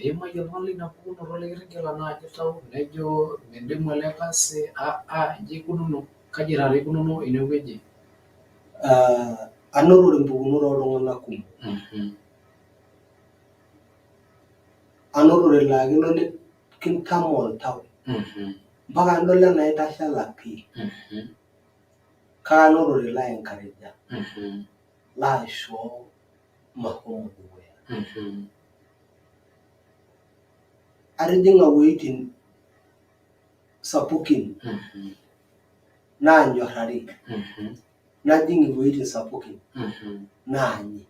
iimayie oltung'ani lina pukunoto likitigila naaji tau nejo mindimu ele kasi inji ikununo. Kaji taata ikununo inewueji? Anotore impukunot ooltung'anak kumok. Anotore laa kelo nikintamoo oltau mpaka nidol enaa itashala pii. Kake anotore laienkareja, laisho mashomo dukuya. Atijing'a wueitin sapukin naanyorrari. Najing' iwueitin sapukin naanyi.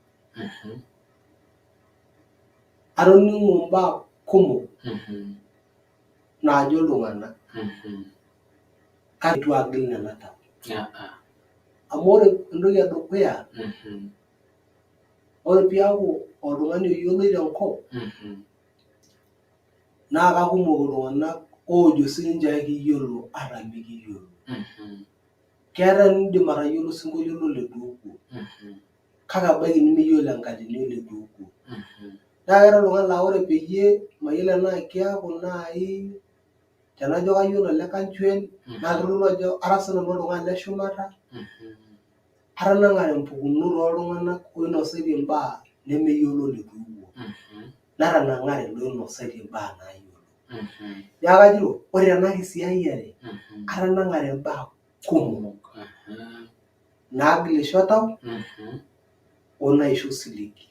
Atoning'o imbaa kumok naajo iltung'anak kake itu agil nena tau. Amu ore entoki edukuya, ore piaku oltung'ani oyioloi tenkop, naa kakumok iltung'anak oojo sininche kiyiolo ata mikiyiolo. Keetai eniindim atayiolo osinkolio loleduo kuo, kake ebaiki nimiyiolo enkatini oleduo kuo. Naa keetai oltung'ani laa ore peyie mayiolo enaa kiaku nai tenajo kayiolo ole Kanchuel naa kitodolu ajo ara sinanu oltung'ani le shumata, atanang'are impukunot oltung'anak oinasaitie imbaa nemeyiolo oleduo kuo. Natanang'are loinasaitie imbaa naayiolo. Neeku kajito ore tena kisiayiare atanang'are imbaa kumok naagilisho tau onaisho osiligi.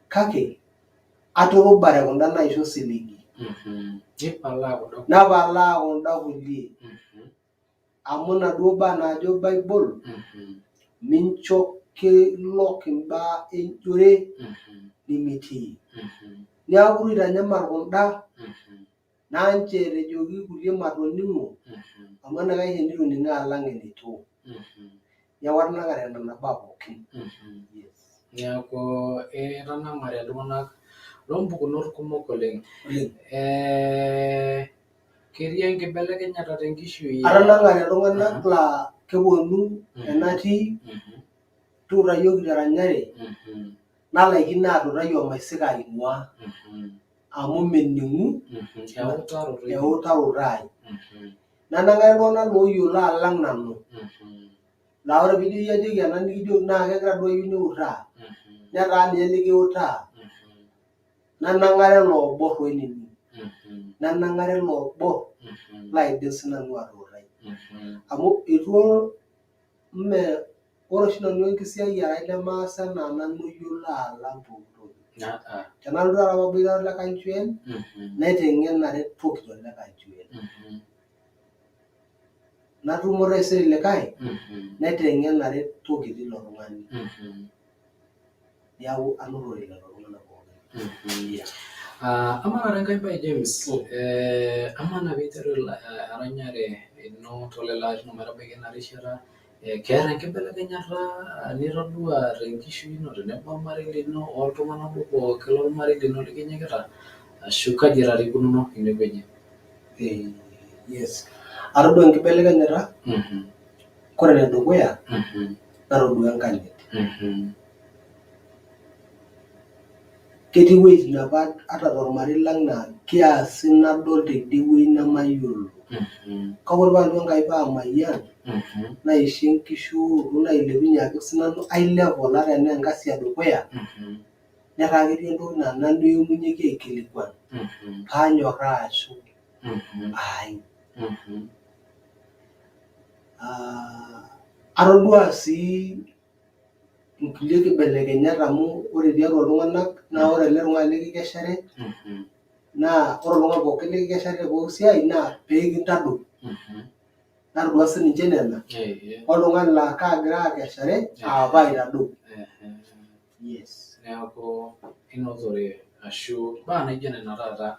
Kake aturubare kunda naisho osiligi. Napalaa kunda kulie. Amu inaduo baa naajo Bible mincho kilok imbaa enjore nemitii. Neeku itu aitanyamal kunda naa nche etejoki kulie matoning'o amu enaikash enitoning'o alang enetoo. Neeku atanang'are nena baa pookin. Neeku itanang'are iltung'anak loompukunot kumok oleng. Ketii enkibelekenyata tenkishui. Atanang'are iltung'anak laa kepwonu enatii tuuta yiok kiteranyare nalaikino atuutai omaisika aing'ua amu mening'u eutaroto ai. Nanang'are iltung'anak looyiolo alang nanu. Laa ore piijo iyie ajoki ena nikijo naa kegira duo ayieu niutaa netaa ninye likiutaa. Nanang'are loobor oinining'. Nanang'are loobor laidim sinanu atuutai. Amu ore oshi nanu enkisiayiare ai nemaas enaa nanu oyiolo alang pooki toki. Tenalotu taata paboitare ole Kanchuel naiteng'enare toki tole Kanchuel. Natumo taisere likae naiteng'enare toki tilo tung'ani. Neeku anotore lelo tung'anak pookin. Amaa taata enkae bae James, amaa naa piiteru eranyare ino tolelo arin ometabaiki ena rishata, keeta enkibelekenyata nitodua tenkishui ino tenebo ormarei lino oltung'anak duo pookin lormarei lino likinyikita ashu kaji etarikununo inewueji? Yes. Atodua enkibelekenyata, kore enedukuya natodua enkanyit. Ketii iwueitin apa ata tormarei lang naa kiasi nadol tidie wuei nemayiolo. Kake ore paalotu Enkai paamayian naisho enkishuoto nailepunye ake sinanu ai level ata enaa enkasi edukuya netaa ketii entoki naa nanu eemunyeki aikilikuan paanyorraa ashu aany. Atodua sii inkulie kibelekenyat amu ore tiatua iltung'anak naa ore ele tung'ani likikeshare naa ore oltung'ani pookin likikeshare te pooki siai naa peekintadou. Natodua sininche nena oltung'ani laa kaagira akeshare paaitadou. Neeku inotore ashu imbaa naijo nena taata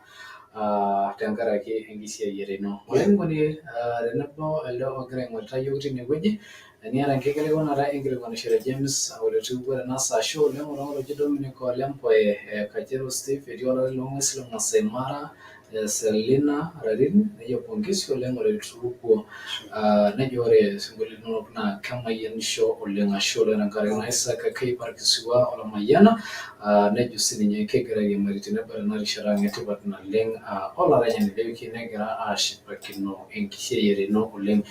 tenkaraki enkisiayiare ino. Olaining'oni tenebo elde ogira aing'orita yiok tinewueji, eniata enkikilikuanata inkilikuanishore James olotu tena saa ashu oleng oltung'ani oji Dominic Ole Mpoe Kajiado Steve etii olari loong'uesi le Masai Mara Selina Rarin nejo pongezi oleng oletupuo nejo ore isinkolioitin linonok naa kemayianisho oleng ashe oleng tenkaraki naa Isaac Keipark Kisiwa Olamayiana nejo sininye kegira airiamari tenebo tena rishata etipat naleng olaranyani lewiki negira aashipakino enkisiayiare ino oleng.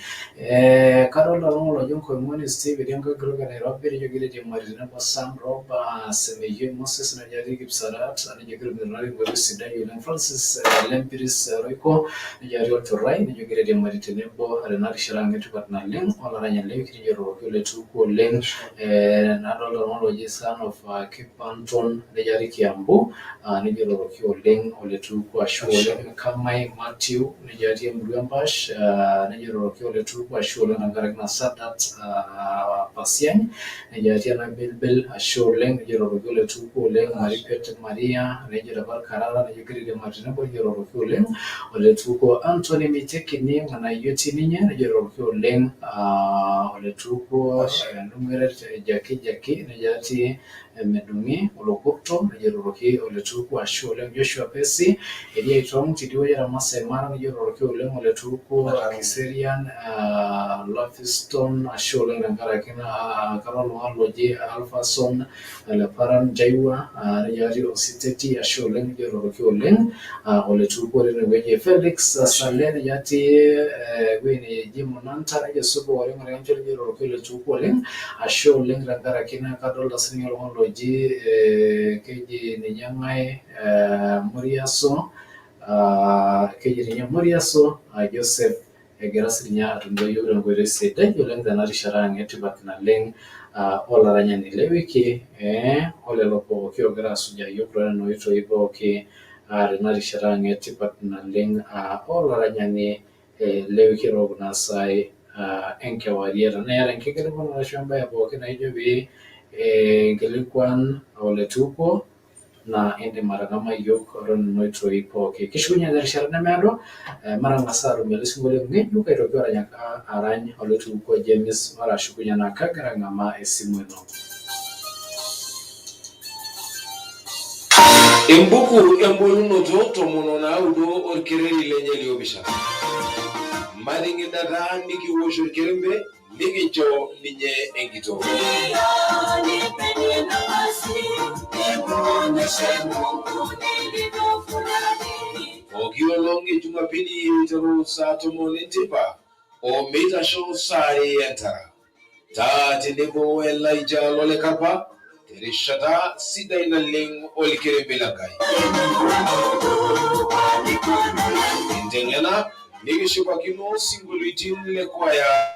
Kadolta oltung'ani ojo Nkoimoni Steve etii enkae group e Nairobi nejo kegira airiamari tenebo Sam Rob Semeyiei Moses nejo etii Kipsarat nejo kitumore enkoitoi sidai oleng Francis Lempiris Royko nejo etii Olchorrai nejo kegira airiamari tenebo tena rishata etipat naleng olaranyani lewiki nejo etororoki oletupuo oleng. Nadolta oltung'ani oji Son of Kipanton nejo etii Kiambu nejo etororoki oleng oletupuo ashe oleng. Kamai Matthew nejo etii emurua Empash nejo etororoki oletupuo ashe oleng tenkaraki ina Sadat Pasiany nejo etii ena Bilbil ashe oleng nejo etororoki oletupuo oleng. Maripet Maria nejo Tapal Karara nejo kegira airiamari tenebo nejo roroki oleng ole tuko Anthony Mitekini ngana yoti ninye ne roroki oleng ole tuko numeret jaki ne jati medungi olokopto ne roroki ole tuko ashu oleng Joshua Pesi elia itong tidiwe ya Masemara ne roroki oleng ole tuko Kiserian Lofiston ashu oleng ngarakina Karol Loje Alphason le paran jaiwa yari ositeti ashu oleng roroki oleng ole tuko ne weje Felix Salen yati wene jimunanta ne subo oleng ne roroki ole tuko oleng ashu oleng ngarakina Kadol Dasni Loji keji ne nyangai Muriaso keji ne Muriaso Joseph Gerasinya atundo yore ngwere sede oleng dana rishara ngeti bakna leng olaranya ni lewiki ole lopo kiogera suja yokro no ito ibo ke na rishara ngeti bakna leng olaranya ni lewiki rogna sai enke wariera na yara nkekere bona shamba ya boke na ijobi gelikwan ole tupo na ende maragama yok ron noitro ipo ke kishunya dari sharana mero maranga saru melisingole ngedu kaito kyora nyaka arany ole tupo James mara shukunya na kagara ngama esimweno Embuku emboluno joto mono na udo orkereri lenye liobisha malingi daga niki wosho kerembe niki jo ninye engito Okiolongi Jumapili itaro sato monetipa o meta show sai entara tati nebo Elijah lole kapa terishata sida ina ling olikere lagai Indengena niki shiba kino singuliti le kwaya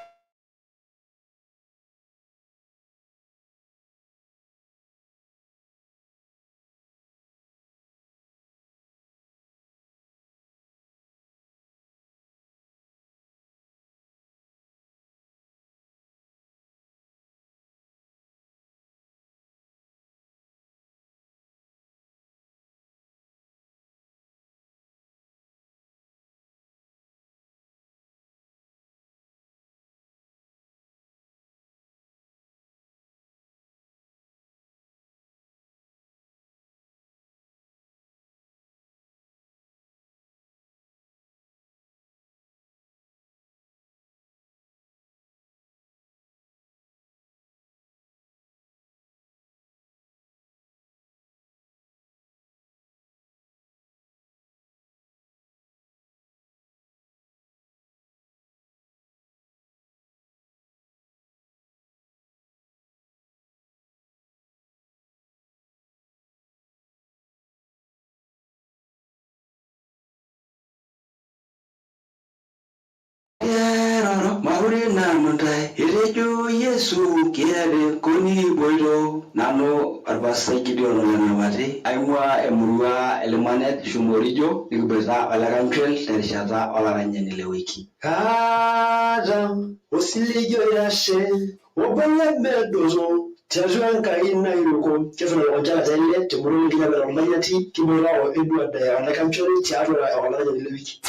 Maure nanu dai irejo Yesu kiade koni boiro nano arbasai gidion lana mate aimwa emurua elmanet shumorijo nikubeza alagamtel terishata olaranyani lewiki Adam osilijo yashe wabale medozo Tiajuan kaina iroko kefuna wajala tele temuru ngina bera mbayati kimura o Edward ya alagamtel tiajuan olaranyani lewiki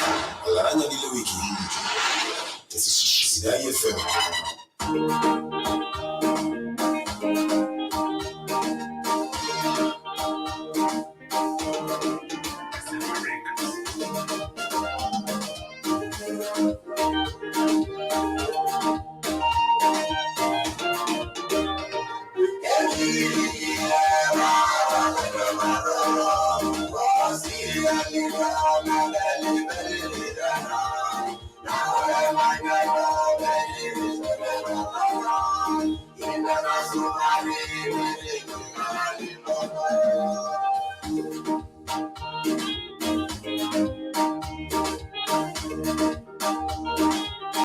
Olaranyani lewiki This is Sidai FM.